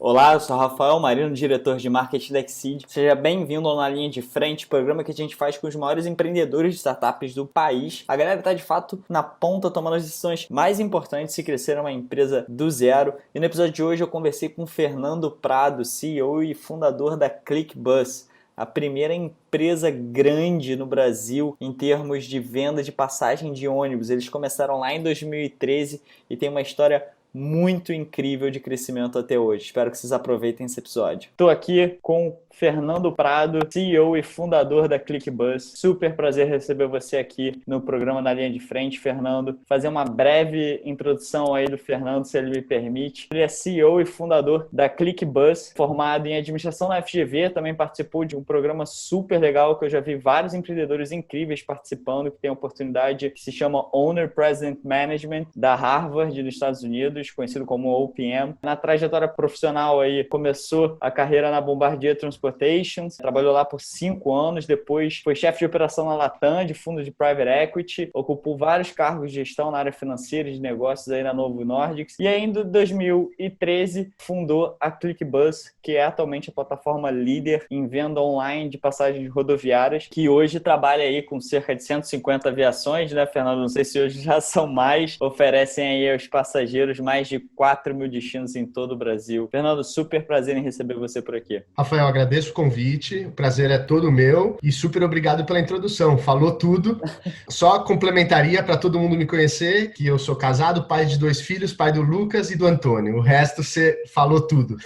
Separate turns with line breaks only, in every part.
Olá, eu sou Rafael Marino, diretor de marketing da Exceed. Seja bem-vindo ao Na Linha de Frente, programa que a gente faz com os maiores empreendedores de startups do país. A galera está de fato na ponta, tomando as decisões mais importantes se crescer uma empresa do zero. E no episódio de hoje eu conversei com o Fernando Prado, CEO e fundador da ClickBus, a primeira empresa grande no Brasil em termos de venda de passagem de ônibus. Eles começaram lá em 2013 e tem uma história muito incrível de crescimento até hoje. Espero que vocês aproveitem esse episódio. Estou aqui com Fernando Prado, CEO e fundador da ClickBus. Super prazer receber você aqui no programa Na Linha de Frente, Fernando. Fazer uma breve introdução aí do Fernando, se ele me permite. Ele é CEO e fundador da ClickBus, formado em administração na FGV, também participou de um programa super legal que eu já vi vários empreendedores incríveis participando, que tem a oportunidade, que se chama Owner Present Management, da Harvard, dos Estados Unidos, conhecido como OPM. Na trajetória profissional aí, começou a carreira na Bombardier Transportation, trabalhou lá por 5 anos, depois foi chefe de operação na Latam, de fundo de private equity, ocupou vários cargos de gestão na área financeira e de negócios aí na Novo Nordics, e ainda em 2013 fundou a ClickBus, que é atualmente a plataforma líder em venda online de passagens rodoviárias, que hoje trabalha aí com cerca de 150 aviações, né, Fernando? Não sei se hoje já são mais, oferecem aí aos passageiros mais de 4 mil destinos em todo o Brasil. Fernando, super prazer em receber você por aqui.
Rafael, agradeço o convite, o prazer é todo meu e super obrigado pela introdução, falou tudo. Só complementaria para todo mundo me conhecer que eu sou casado, pai de 2 filhos, pai do Lucas e do Antônio. O resto você falou tudo.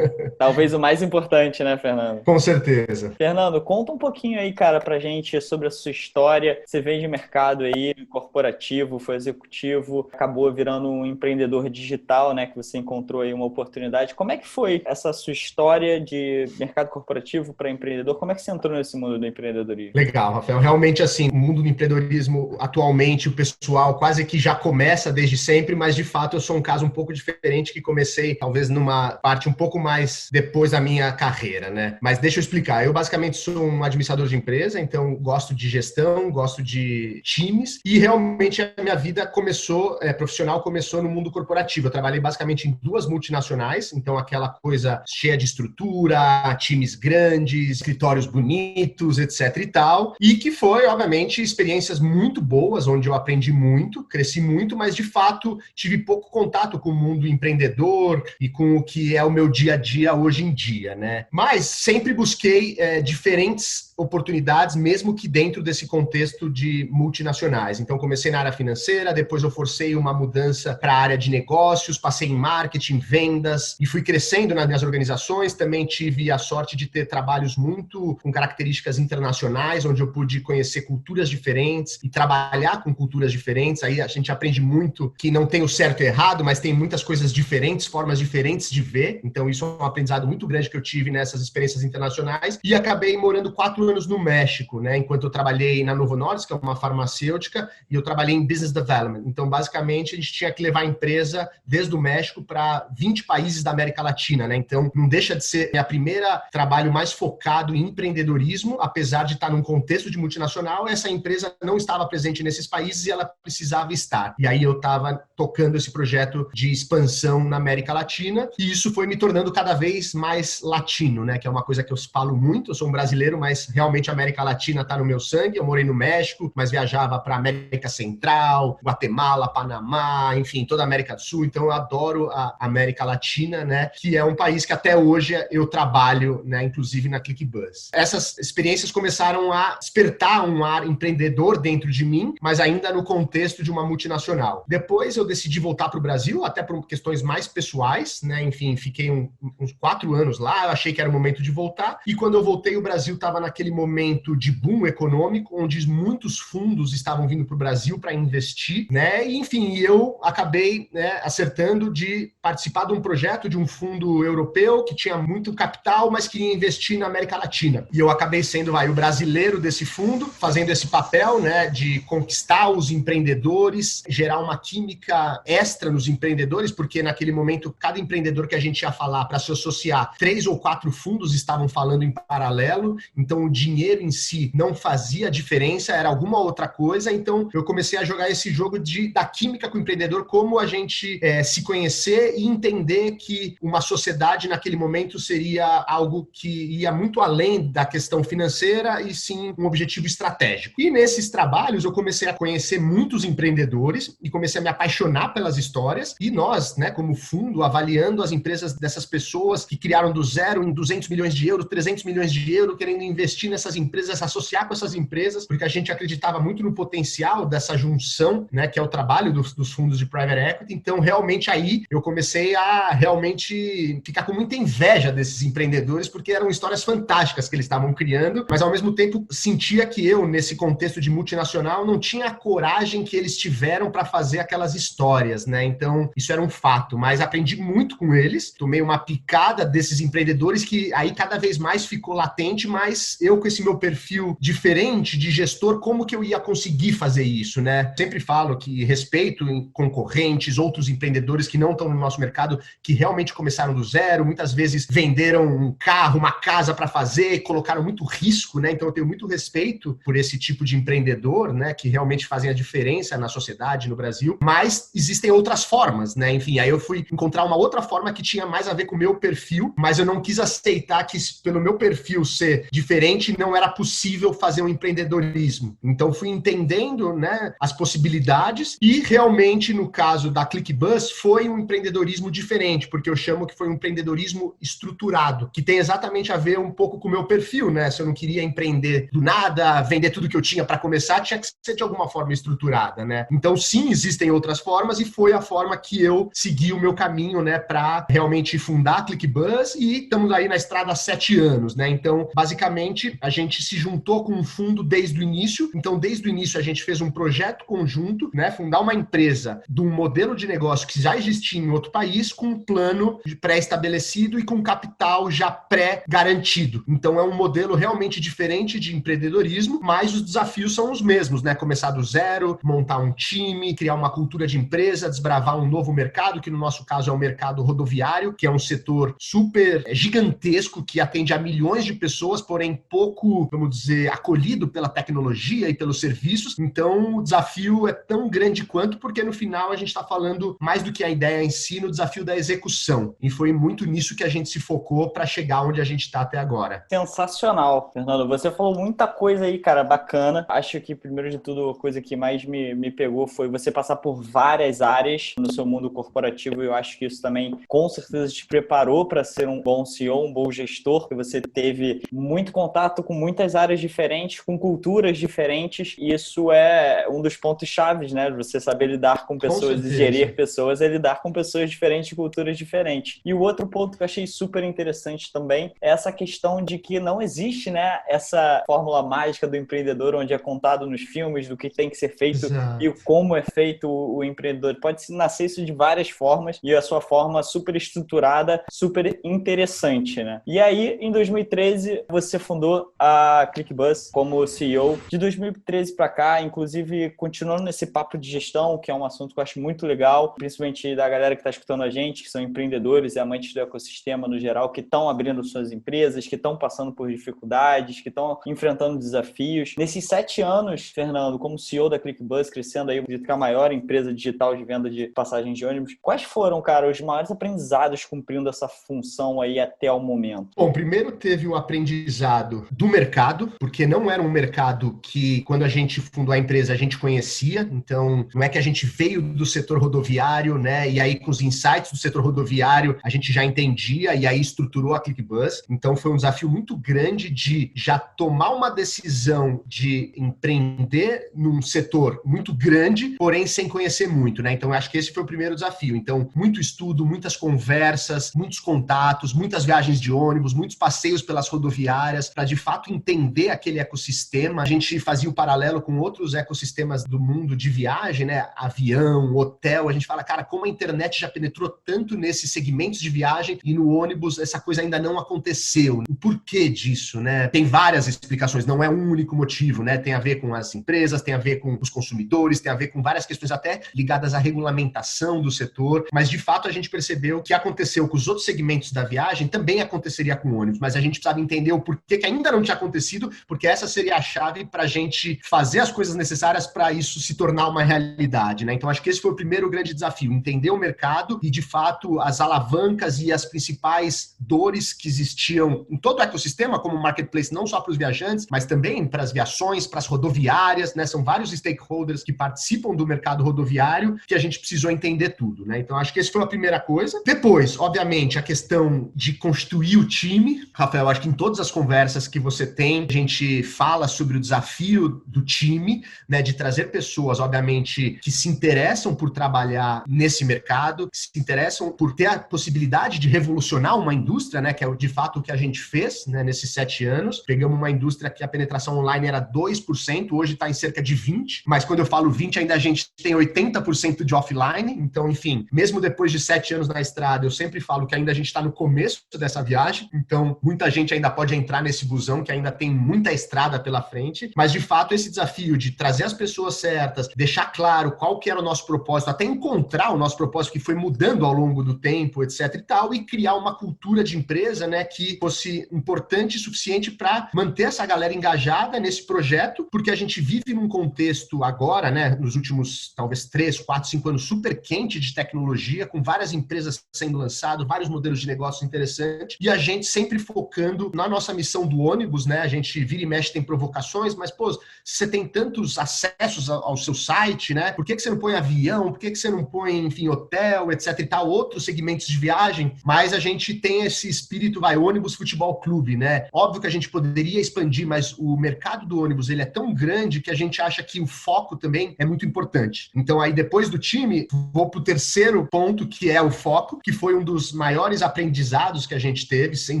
Talvez o mais importante, né, Fernando?
Com certeza.
Fernando, conta um pouquinho aí, cara, pra gente sobre a sua história. Você veio de mercado aí, corporativo, foi executivo, acabou virando um empreendedor digital, né, que você encontrou aí uma oportunidade. Como é que foi essa sua história de mercado corporativo para empreendedor? Como é que você entrou nesse mundo do empreendedorismo?
Legal, Rafael. Realmente, assim, o mundo do empreendedorismo, atualmente, o pessoal quase que já começa desde sempre, mas, de fato, eu sou um caso um pouco diferente, que comecei, talvez, numa parte um pouco mais depois da minha carreira, né? Mas deixa eu explicar. Eu, basicamente, sou um administrador de empresa, então gosto de gestão, gosto de times, e realmente a minha vida começou, profissional começou no mundo corporativo. Eu trabalhei, basicamente, em 2 multinacionais, então aquela coisa cheia de estrutura, times grandes, escritórios bonitos, etc e tal, e que foi, obviamente, experiências muito boas, onde eu aprendi muito, cresci muito, mas, de fato, tive pouco contato com o mundo empreendedor e com o que é o meu dia a dia hoje em dia, né? Mas sempre busquei diferentes oportunidades, mesmo que dentro desse contexto de multinacionais. Então, comecei na área financeira, depois eu forcei uma mudança para a área de negócios, passei em marketing, vendas, e fui crescendo nas minhas organizações. Também tive a sorte de ter trabalhos muito com características internacionais, onde eu pude conhecer culturas diferentes e trabalhar com culturas diferentes. Aí a gente aprende muito que não tem o certo e errado, mas tem muitas coisas diferentes, formas diferentes de ver. Então, isso é um aprendizado muito grande que eu tive nessas experiências internacionais. E acabei morando 4 anos no México, né? Enquanto eu trabalhei na Novo Nordisk, que é uma farmacêutica, e eu trabalhei em Business Development. Então, basicamente, a gente tinha que levar a empresa desde o México para 20 países da América Latina, né? Então, não deixa de ser a primeira trabalho mais focado em empreendedorismo, apesar de estar num contexto de multinacional, essa empresa não estava presente nesses países e ela precisava estar. E aí eu estava tocando esse projeto de expansão na América Latina, e isso foi me tornando cada vez mais latino, né? Que é uma coisa que eu falo muito, eu sou um brasileiro, mas realmente a América Latina está no meu sangue. Eu morei no México, mas viajava para a América Central, Guatemala, Panamá, enfim, toda a América do Sul. Então eu adoro a América Latina, né? Que é um país que até hoje eu trabalho, né? Inclusive na ClickBus. Essas experiências começaram a despertar um ar empreendedor dentro de mim, mas ainda no contexto de uma multinacional. Depois eu decidi voltar para o Brasil, até por questões mais pessoais, né? Enfim, fiquei uns 4 anos lá, eu achei que era o momento de voltar, e quando eu voltei, o Brasil estava naquele momento de boom econômico, onde muitos fundos estavam vindo para o Brasil para investir, né? E, enfim, eu acabei, né, acertando de participar de um projeto de um fundo europeu que tinha muito capital, mas queria investir na América Latina. E eu acabei sendo o brasileiro desse fundo, fazendo esse papel, né, de conquistar os empreendedores, gerar uma química extra nos empreendedores, porque naquele momento, cada empreendedor que a gente ia falar para se associar, 3 ou 4 fundos estavam falando em paralelo. Então, dinheiro em si não fazia diferença, era alguma outra coisa. Então eu comecei a jogar esse jogo da química com o empreendedor, como a gente se conhecer e entender que uma sociedade naquele momento seria algo que ia muito além da questão financeira e sim um objetivo estratégico. E nesses trabalhos eu comecei a conhecer muitos empreendedores e comecei a me apaixonar pelas histórias, e nós, né, como fundo, avaliando as empresas dessas pessoas que criaram do zero em 200 milhões de euros, 300 milhões de euros, querendo investir nessas empresas, associar com essas empresas, porque a gente acreditava muito no potencial dessa junção, né, que é o trabalho dos fundos de private equity. Então, realmente aí eu comecei a realmente ficar com muita inveja desses empreendedores, porque eram histórias fantásticas que eles estavam criando, mas ao mesmo tempo sentia que eu, nesse contexto de multinacional, não tinha a coragem que eles tiveram para fazer aquelas histórias, né? Então, isso era um fato, mas aprendi muito com eles, tomei uma picada desses empreendedores que aí cada vez mais ficou latente, mas eu com esse meu perfil diferente de gestor, como que eu ia conseguir fazer isso, né? Sempre falo que respeito concorrentes, outros empreendedores que não estão no nosso mercado, que realmente começaram do zero, muitas vezes venderam um carro, uma casa para fazer, colocaram muito risco, né? Então eu tenho muito respeito por esse tipo de empreendedor, né, que realmente fazem a diferença na sociedade, no Brasil, mas existem outras formas, né? Enfim, aí eu fui encontrar uma outra forma que tinha mais a ver com o meu perfil, mas eu não quis aceitar que pelo meu perfil ser diferente, não era possível fazer um empreendedorismo. Então fui entendendo, né, as possibilidades, e realmente no caso da ClickBus foi um empreendedorismo diferente, porque eu chamo que foi um empreendedorismo estruturado, que tem exatamente a ver um pouco com o meu perfil, né? Se eu não queria empreender do nada, vender tudo que eu tinha para começar, tinha que ser de alguma forma estruturada, né? Então sim, existem outras formas, e foi a forma que eu segui o meu caminho, né, para realmente fundar a ClickBus, e estamos aí na estrada há 7 anos, né? Então, basicamente, a gente se juntou com um fundo desde o início. Então, desde o início, a gente fez um projeto conjunto, né? Fundar uma empresa de um modelo de negócio que já existia em outro país, com um plano pré-estabelecido e com capital já pré-garantido. Então, é um modelo realmente diferente de empreendedorismo, mas os desafios são os mesmos, né? Começar do zero, montar um time, criar uma cultura de empresa, desbravar um novo mercado, que no nosso caso é o mercado rodoviário, que é um setor super gigantesco, que atende a milhões de pessoas, porém pouco, vamos dizer, acolhido pela tecnologia e pelos serviços. Então, o desafio é tão grande quanto, porque no final a gente está falando mais do que a ideia em si, no desafio da execução. E foi muito nisso que a gente se focou para chegar onde a gente está até agora.
Sensacional, Fernando. Você falou muita coisa aí, cara, bacana. Acho que, primeiro de tudo, a coisa que mais me pegou foi você passar por várias áreas no seu mundo corporativo, e eu acho que isso também, com certeza, te preparou para ser um bom CEO, um bom gestor, que você teve muito contato com muitas áreas diferentes, com culturas diferentes, e isso é um dos pontos chaves, né? Você saber lidar com pessoas e gerir pessoas, é lidar com pessoas diferentes, de culturas diferentes. E o outro ponto que eu achei super interessante também é essa questão de que não existe, né, essa fórmula mágica do empreendedor, onde é contado nos filmes do que tem que ser feito. Exato. E como é feito o empreendedor. Pode nascer isso de várias formas, e a sua forma super estruturada, super interessante, né? E aí, em 2013, você fundou a ClickBus como CEO. De 2013 para cá, inclusive, continuando nesse papo de gestão, que é um assunto que eu acho muito legal, principalmente da galera que está escutando a gente, que são empreendedores e amantes do ecossistema no geral, que estão abrindo suas empresas, que estão passando por dificuldades, que estão enfrentando desafios. Nesses 7 anos, Fernando, como CEO da ClickBus, crescendo aí, acredito que a maior empresa digital de venda de passagens de ônibus, quais foram, cara, os maiores aprendizados cumprindo essa função aí até o momento?
Bom, primeiro teve o aprendizado do mercado, porque não era um mercado que, quando a gente fundou a empresa, a gente conhecia. Então, não é que a gente veio do setor rodoviário, né? E aí, com os insights do setor rodoviário, a gente já entendia e aí estruturou a ClickBus. Então, foi um desafio muito grande de já tomar uma decisão de empreender num setor muito grande, porém sem conhecer muito, né? Então, eu acho que esse foi o primeiro desafio. Então, muito estudo, muitas conversas, muitos contatos, muitas viagens de ônibus, muitos passeios pelas rodoviárias, para de fato entender aquele ecossistema. A gente fazia o paralelo com outros ecossistemas do mundo de viagem, né? Avião, hotel. A gente fala, cara, como a internet já penetrou tanto nesses segmentos de viagem e no ônibus essa coisa ainda não aconteceu. O porquê disso, né? Tem várias explicações, não é um único motivo, né? Tem a ver com as empresas, tem a ver com os consumidores, tem a ver com várias questões até ligadas à regulamentação do setor, mas de fato a gente percebeu que aconteceu com os outros segmentos da viagem, também aconteceria com o ônibus, mas a gente precisava entender o porquê que ainda ainda não tinha acontecido, porque essa seria a chave para a gente fazer as coisas necessárias para isso se tornar uma realidade, né? Então, acho que esse foi o primeiro grande desafio, entender o mercado e, de fato, as alavancas e as principais dores que existiam em todo o ecossistema, como marketplace, não só para os viajantes, mas também para as viações, para as rodoviárias, né? São vários stakeholders que participam do mercado rodoviário que a gente precisou entender tudo, né? Então, acho que essa foi a primeira coisa. Depois, obviamente, a questão de construir o time. Rafael, acho que em todas as conversas que você tem, a gente fala sobre o desafio do time, né? De trazer pessoas, obviamente, que se interessam por trabalhar nesse mercado, que se interessam por ter a possibilidade de revolucionar uma indústria, né? Que é de fato o que a gente fez, né? Nesses 7 anos. Pegamos uma indústria que a penetração online era 2%, hoje está em cerca de 20%, mas quando eu falo 20%, ainda a gente tem 80% de offline. Então, enfim, mesmo depois de 7 anos na estrada, eu sempre falo que ainda a gente está no começo dessa viagem. Então, muita gente ainda pode entrar nesse busão, que ainda tem muita estrada pela frente. Mas, de fato, esse desafio de trazer as pessoas certas, deixar claro qual que era o nosso propósito, até encontrar o nosso propósito, que foi mudando ao longo do tempo, etc e tal, e criar uma cultura de empresa, né, que fosse importante e suficiente para manter essa galera engajada nesse projeto, porque a gente vive num contexto agora, né, nos últimos, talvez, 3, 4, 5 anos, super quente de tecnologia, com várias empresas sendo lançadas, vários modelos de negócio interessantes, e a gente sempre focando na nossa missão do ônibus, né, a gente vira e mexe, tem provocações, mas, pô, você tem tantos acessos ao seu site, né, por que você não põe avião, por que você não põe, enfim, hotel, etc e tal, outros segmentos de viagem, mas a gente tem esse espírito, ônibus futebol clube, né, óbvio que a gente poderia expandir, mas o mercado do ônibus, ele é tão grande que a gente acha que o foco também é muito importante. Então, aí, depois do time, vou pro terceiro ponto, que é o foco, que foi um dos maiores aprendizados que a gente teve, sem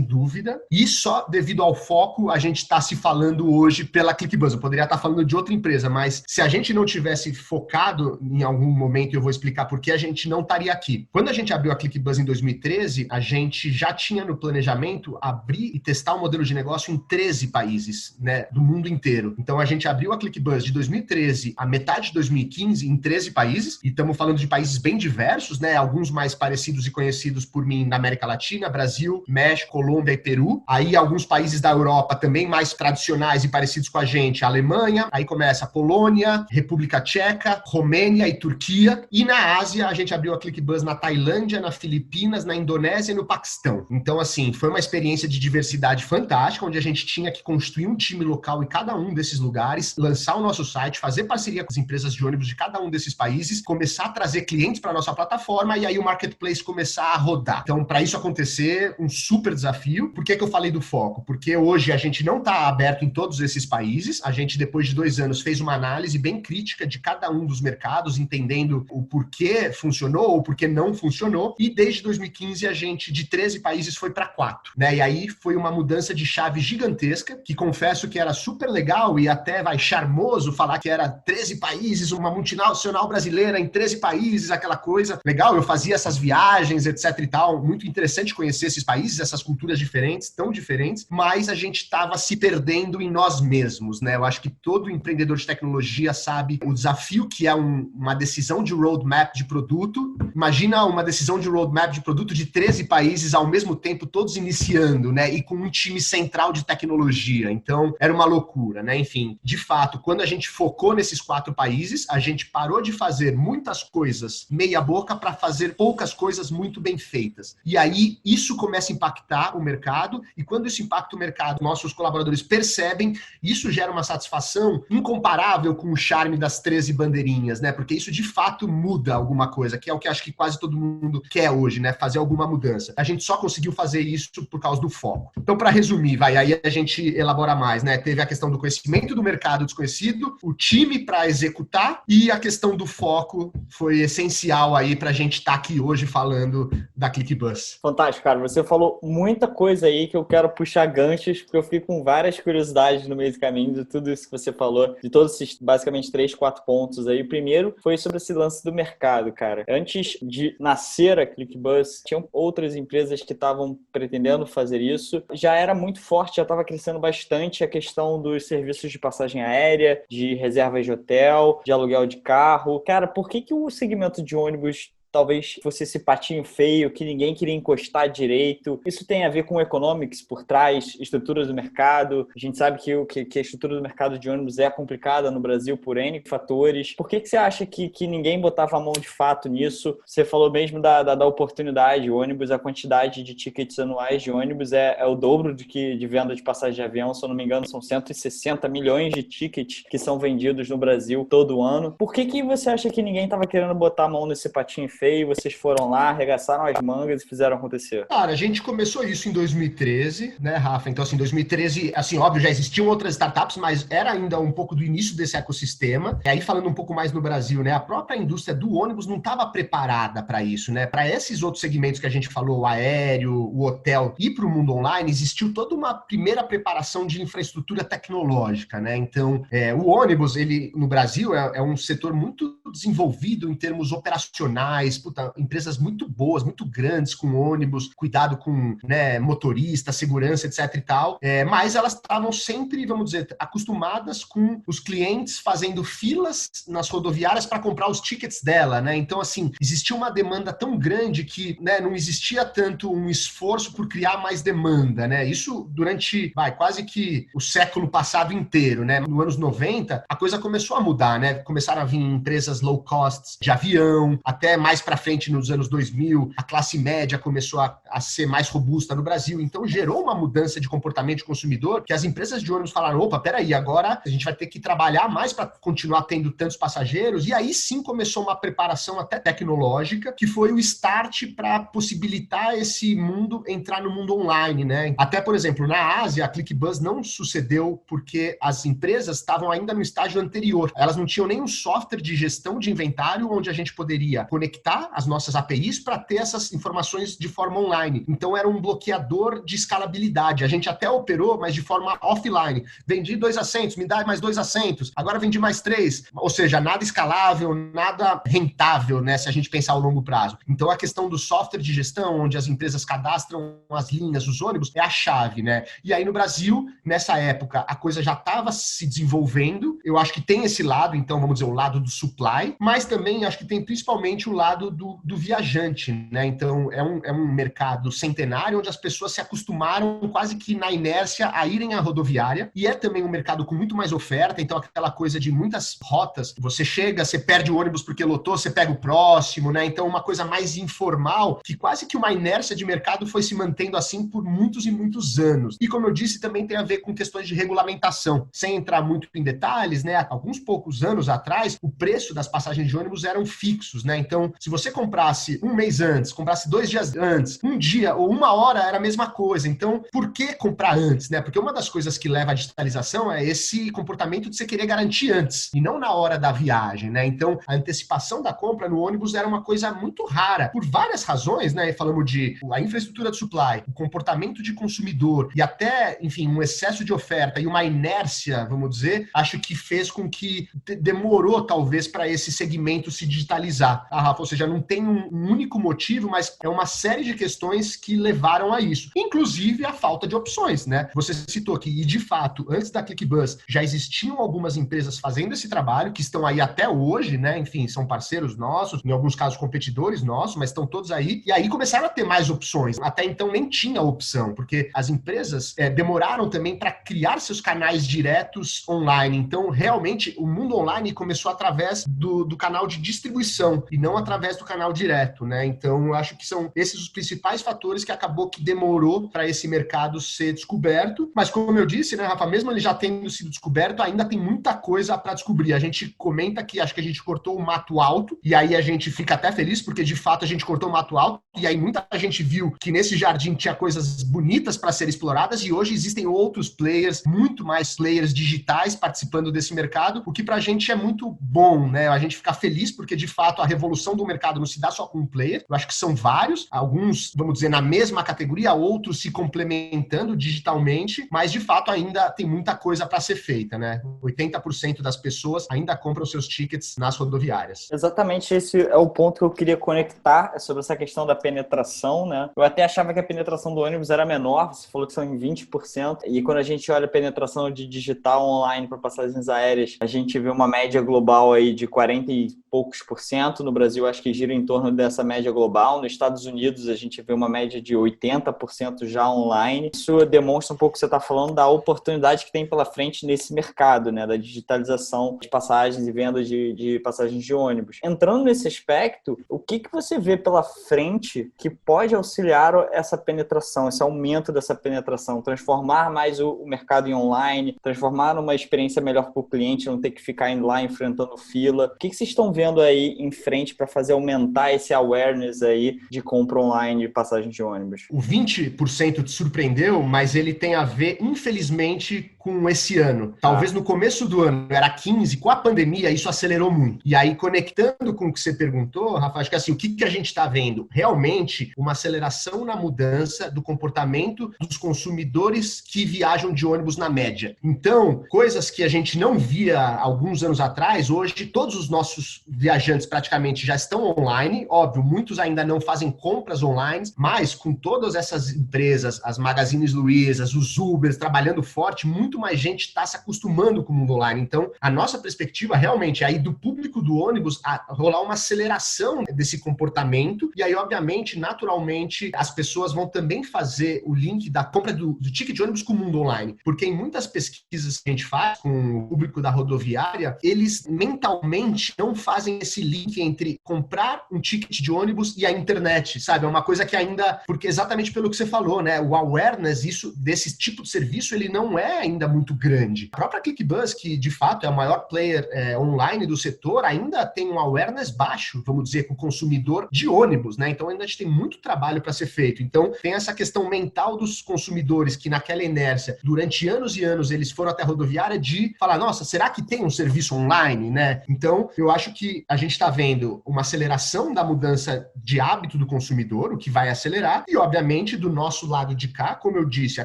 dúvida, e só devido ao foco a gente está se falando hoje pela ClickBuzz. Eu poderia estar falando de outra empresa, mas se a gente não tivesse focado em algum momento, eu vou explicar por que a gente não estaria aqui. Quando a gente abriu a ClickBuzz em 2013, a gente já tinha no planejamento abrir e testar o modelo de negócio em 13 países, né, do mundo inteiro. Então, a gente abriu a ClickBuzz de 2013 a metade de 2015 em 13 países, e estamos falando de países bem diversos, né, alguns mais parecidos e conhecidos por mim na América Latina, Brasil, México, Colômbia e Peru. Aí, alguns países da Europa também mais tradicionais e parecidos com a gente, Alemanha, aí começa a Polônia, República Tcheca, Romênia e Turquia. E na Ásia, a gente abriu a ClickBuzz na Tailândia, na Filipinas, na Indonésia e no Paquistão. Então, assim, foi uma experiência de diversidade fantástica, onde a gente tinha que construir um time local em cada um desses lugares, lançar o nosso site, fazer parceria com as empresas de ônibus de cada um desses países, começar a trazer clientes para a nossa plataforma e aí o marketplace começar a rodar. Então, para isso acontecer, um super desafio. Por que eu falei do foco? Porque hoje a gente não está aberto em todos esses países. A gente, depois de 2 anos, fez uma análise bem crítica de cada um dos mercados, entendendo o porquê funcionou ou porquê não funcionou. E desde 2015, a gente, de 13 países, foi para 4, né? E aí foi uma mudança de chave gigantesca, que confesso que era super legal e até charmoso falar que era 13 países, uma multinacional brasileira em 13 países, aquela coisa. Legal, eu fazia essas viagens, etc e tal. Muito interessante conhecer esses países, essas culturas diferentes, tão diferentes, mas a gente estava se perdendo em nós mesmos, né? Eu acho que todo empreendedor de tecnologia sabe o desafio que é uma decisão de roadmap de produto. Imagina uma decisão de roadmap de produto de 13 países ao mesmo tempo, todos iniciando, né? E com um time central de tecnologia. Então, era uma loucura, né? Enfim, de fato, quando a gente focou nesses 4 países, a gente parou de fazer muitas coisas meia boca para fazer poucas coisas muito bem feitas. E aí, isso começa a impactar o mercado, e quando isso impacta o mercado, nossos colaboradores percebem, isso gera uma satisfação incomparável com o charme das 13 bandeirinhas, né? Porque isso, de fato, muda alguma coisa, que é o que acho que quase todo mundo quer hoje, né? Fazer alguma mudança. A gente só conseguiu fazer isso por causa do foco. Então, para resumir, aí a gente elabora mais, né? Teve a questão do conhecimento do mercado desconhecido, o time para executar e a questão do foco foi essencial aí para a gente estar aqui hoje falando da ClickBuzz.
Fantástico, cara. Você falou muita coisa aí que eu quero puxar ganchos, porque eu fiquei com várias curiosidades no meio do caminho de tudo isso que você falou, de todos esses, basicamente, 3, 4 pontos aí. O primeiro foi sobre esse lance do mercado, cara. Antes de nascer a ClickBuzz, tinham outras empresas que estavam pretendendo fazer isso. Já era muito forte, já estava crescendo bastante a questão dos serviços de passagem aérea, de reservas de hotel, de aluguel de carro. Cara, por que o segmento de ônibus talvez fosse esse patinho feio, que ninguém queria encostar direito. Isso tem a ver com economics por trás, estruturas do mercado. A gente sabe que a estrutura do mercado de ônibus é complicada no Brasil por N fatores. Por que você acha que ninguém botava a mão de fato nisso? Você falou mesmo da oportunidade. O ônibus, a quantidade de tickets anuais de ônibus é o dobro de venda de passagem de avião. Se eu não me engano, são 160 milhões de tickets que são vendidos no Brasil todo ano. Por que você acha que ninguém estava querendo botar a mão nesse patinho feio? Vocês foram lá, arregaçaram as mangas e fizeram acontecer?
Cara, a gente começou isso em 2013, né, Rafa? Então, assim, 2013, assim, óbvio, já existiam outras startups, mas era ainda um pouco do início desse ecossistema. E aí, falando um pouco mais no Brasil, né, a própria indústria do ônibus não estava preparada para isso, né? Para esses outros segmentos que a gente falou, o aéreo, o hotel e para o mundo online, existiu toda uma primeira preparação de infraestrutura tecnológica, né? Então, o ônibus, ele no Brasil é um setor muito desenvolvido em termos operacionais, empresas muito boas, muito grandes com ônibus, cuidado com, né, motorista, segurança, etc e tal, mas elas estavam sempre, vamos dizer, acostumadas com os clientes fazendo filas nas rodoviárias para comprar os tickets dela, né? Então, assim, existia uma demanda tão grande que, né, não existia tanto um esforço por criar mais demanda, né? Isso durante, quase que o século passado inteiro, né? Nos anos 90, a coisa começou a mudar, né? Começaram a vir empresas low cost de avião, até mais para frente nos anos 2000, a classe média começou a ser mais robusta no Brasil, então gerou uma mudança de comportamento de consumidor que as empresas de ônibus falaram, opa, peraí, agora a gente vai ter que trabalhar mais para continuar tendo tantos passageiros, e aí sim começou uma preparação até tecnológica, que foi o start para possibilitar esse mundo entrar no mundo online, né? Até, por exemplo, na Ásia, a ClickBus não sucedeu porque as empresas estavam ainda no estágio anterior. Elas não tinham nenhum software de gestão de inventário onde a gente poderia conectar as nossas APIs para ter essas informações de forma online. Então, era um bloqueador de escalabilidade. A gente até operou, mas de forma offline. Vendi 2 assentos, me dá mais 2 assentos, agora vendi mais 3. Ou seja, nada escalável, nada rentável, né, se a gente pensar ao longo prazo. Então, a questão do software de gestão, onde as empresas cadastram as linhas, os ônibus, é a chave, né? E aí, no Brasil, nessa época, a coisa já estava se desenvolvendo. Eu acho que tem esse lado, então, vamos dizer, o lado do supply, mas também acho que tem principalmente o lado do viajante, né? Então, é um mercado centenário onde as pessoas se acostumaram quase que na inércia a irem à rodoviária, e é também um mercado com muito mais oferta, então aquela coisa de muitas rotas, você chega, você perde o ônibus porque lotou, você pega o próximo, né? Então, uma coisa mais informal, que quase que uma inércia de mercado foi se mantendo assim por muitos e muitos anos. E como eu disse, também tem a ver com questões de regulamentação. Sem entrar muito em detalhes, né? Alguns poucos anos atrás, o preço das passagens de ônibus eram fixos, né? Então, se você comprasse um mês antes, comprasse 2 dias antes, um dia ou uma hora era a mesma coisa. Então, por que comprar antes, né? Porque uma das coisas que leva à digitalização é esse comportamento de você querer garantir antes, e não na hora da viagem, né? Então, a antecipação da compra no ônibus era uma coisa muito rara, por várias razões, né? Falamos de a infraestrutura de supply, o comportamento de consumidor e até, enfim, um excesso de oferta e uma inércia, vamos dizer, acho que fez com que demorou, talvez, para esse segmento se digitalizar. Rafa, ou seja, não tem um único motivo, mas é uma série de questões que levaram a isso. Inclusive a falta de opções, né? Você citou aqui, e de fato, antes da ClickBus, já existiam algumas empresas fazendo esse trabalho, que estão aí até hoje, né? Enfim, são parceiros nossos, em alguns casos competidores nossos, mas estão todos aí. E aí começaram a ter mais opções. Até então nem tinha opção, porque as empresas demoraram também para criar seus canais diretos online. Então, realmente, o mundo online começou através do canal de distribuição e não através do canal direto, né? Então, eu acho que são esses os principais fatores que acabou que demorou para esse mercado ser descoberto. Mas, como eu disse, né, Rafa, mesmo ele já tendo sido descoberto, ainda tem muita coisa para descobrir. A gente comenta que acho que a gente cortou o mato alto, e aí a gente fica até feliz, porque de fato a gente cortou o mato alto, e aí muita gente viu que nesse jardim tinha coisas bonitas para serem exploradas, e hoje existem outros players, muito mais players digitais participando desse mercado, o que pra gente é muito bom, né? A gente fica feliz porque, de fato, a revolução do mercado não se dá só com um player, eu acho que são vários, alguns, vamos dizer, na mesma categoria, outros se complementando digitalmente, mas, de fato, ainda tem muita coisa para ser feita, né? 80% das pessoas ainda compram seus tickets nas rodoviárias.
Exatamente, esse é o ponto que eu queria conectar sobre essa questão da penetração, né? Eu até achava que a penetração do ônibus era menor, você falou que são em 20%, e quando a gente olha a penetração de digital online para passagens aéreas, a gente vê uma média global aí de 40 e poucos por cento. No Brasil, acho que gira em torno dessa média global. Nos Estados Unidos, a gente vê uma média de 80% já online. Isso demonstra um pouco que você está falando da oportunidade que tem pela frente nesse mercado, né, da digitalização de passagens e venda de passagens de ônibus. Entrando nesse aspecto, o que você vê pela frente que pode auxiliar essa penetração, esse aumento dessa penetração, transformar mais o mercado em online, transformar numa experiência melhor para o cliente, não ter que ficar indo lá enfrentando fila? O que vocês estão vendo aí em frente para fazer aumentar esse awareness aí de compra online de passagem de ônibus?
O 20% te surpreendeu, mas ele tem a ver, infelizmente, com esse ano. Talvez no começo do ano era 15%, com a pandemia isso acelerou muito. E aí, conectando com o que você perguntou, Rafa, acho que assim, o que a gente está vendo? Realmente uma aceleração na mudança do comportamento dos consumidores que viajam de ônibus na média. Então, coisas que a gente não via alguns anos atrás, hoje todos os nossos viajantes praticamente já estão online. Óbvio, muitos ainda não fazem compras online, mas com todas essas empresas, as Magazine Luizas, os Ubers trabalhando forte, muito mais gente está se acostumando com o mundo online. Então, a nossa perspectiva realmente é aí do público do ônibus a rolar uma aceleração desse comportamento. E aí, obviamente, naturalmente, as pessoas vão também fazer o link da compra do ticket de ônibus com o mundo online. Porque em muitas pesquisas que a gente faz com o público da rodoviária, eles mentalmente não fazem esse link entre comprar um ticket de ônibus e a internet, sabe? É uma coisa que ainda, porque exatamente pelo que você falou, né? O awareness desse tipo de serviço, ele não é ainda muito grande. A própria ClickBus, que de fato é o maior player online do setor, ainda tem um awareness baixo, vamos dizer, com o consumidor de ônibus, né? Então ainda a gente tem muito trabalho para ser feito. Então tem essa questão mental dos consumidores que naquela inércia, durante anos e anos, eles foram até a rodoviária de falar, nossa, será que tem um serviço online, né? Então eu acho que a gente está vendo uma aceleração da mudança de hábito do consumidor, o que vai acelerar, e obviamente do nosso lado de cá, como eu disse, a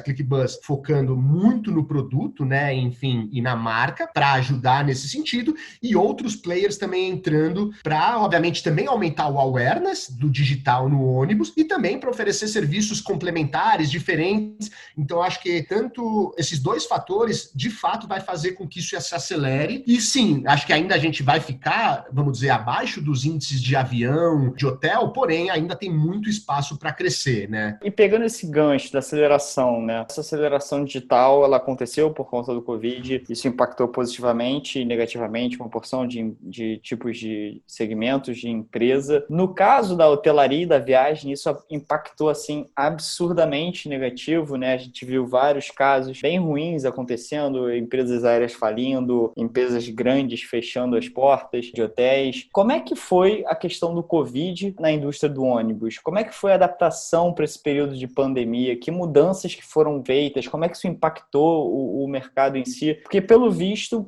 ClickBus focando muito no produto, né, enfim, e na marca, para ajudar nesse sentido, e outros players também entrando para, obviamente, também aumentar o awareness do digital no ônibus e também para oferecer serviços complementares, diferentes. Então, acho que tanto esses dois fatores, de fato, vai fazer com que isso se acelere. E sim, acho que ainda a gente vai ficar, vamos dizer, abaixo dos índices de avião, de hotel, porém, ainda tem muito espaço para crescer, né?
E pegando esse gancho da aceleração, né? Essa aceleração digital, ela aconteceu por conta do Covid, isso impactou positivamente e negativamente uma porção de tipos de segmentos de empresa. No caso da hotelaria e da viagem, isso impactou, assim, absurdamente negativo, né? A gente viu vários casos bem ruins acontecendo, empresas aéreas falindo, empresas grandes fechando as portas de hotéis. Como é que foi a questão do Covid na indústria do ônibus? Como é que foi a adaptação para esse período de pandemia? Que mudanças que foram feitas? Como é que isso impactou o mercado em si? Porque, pelo visto,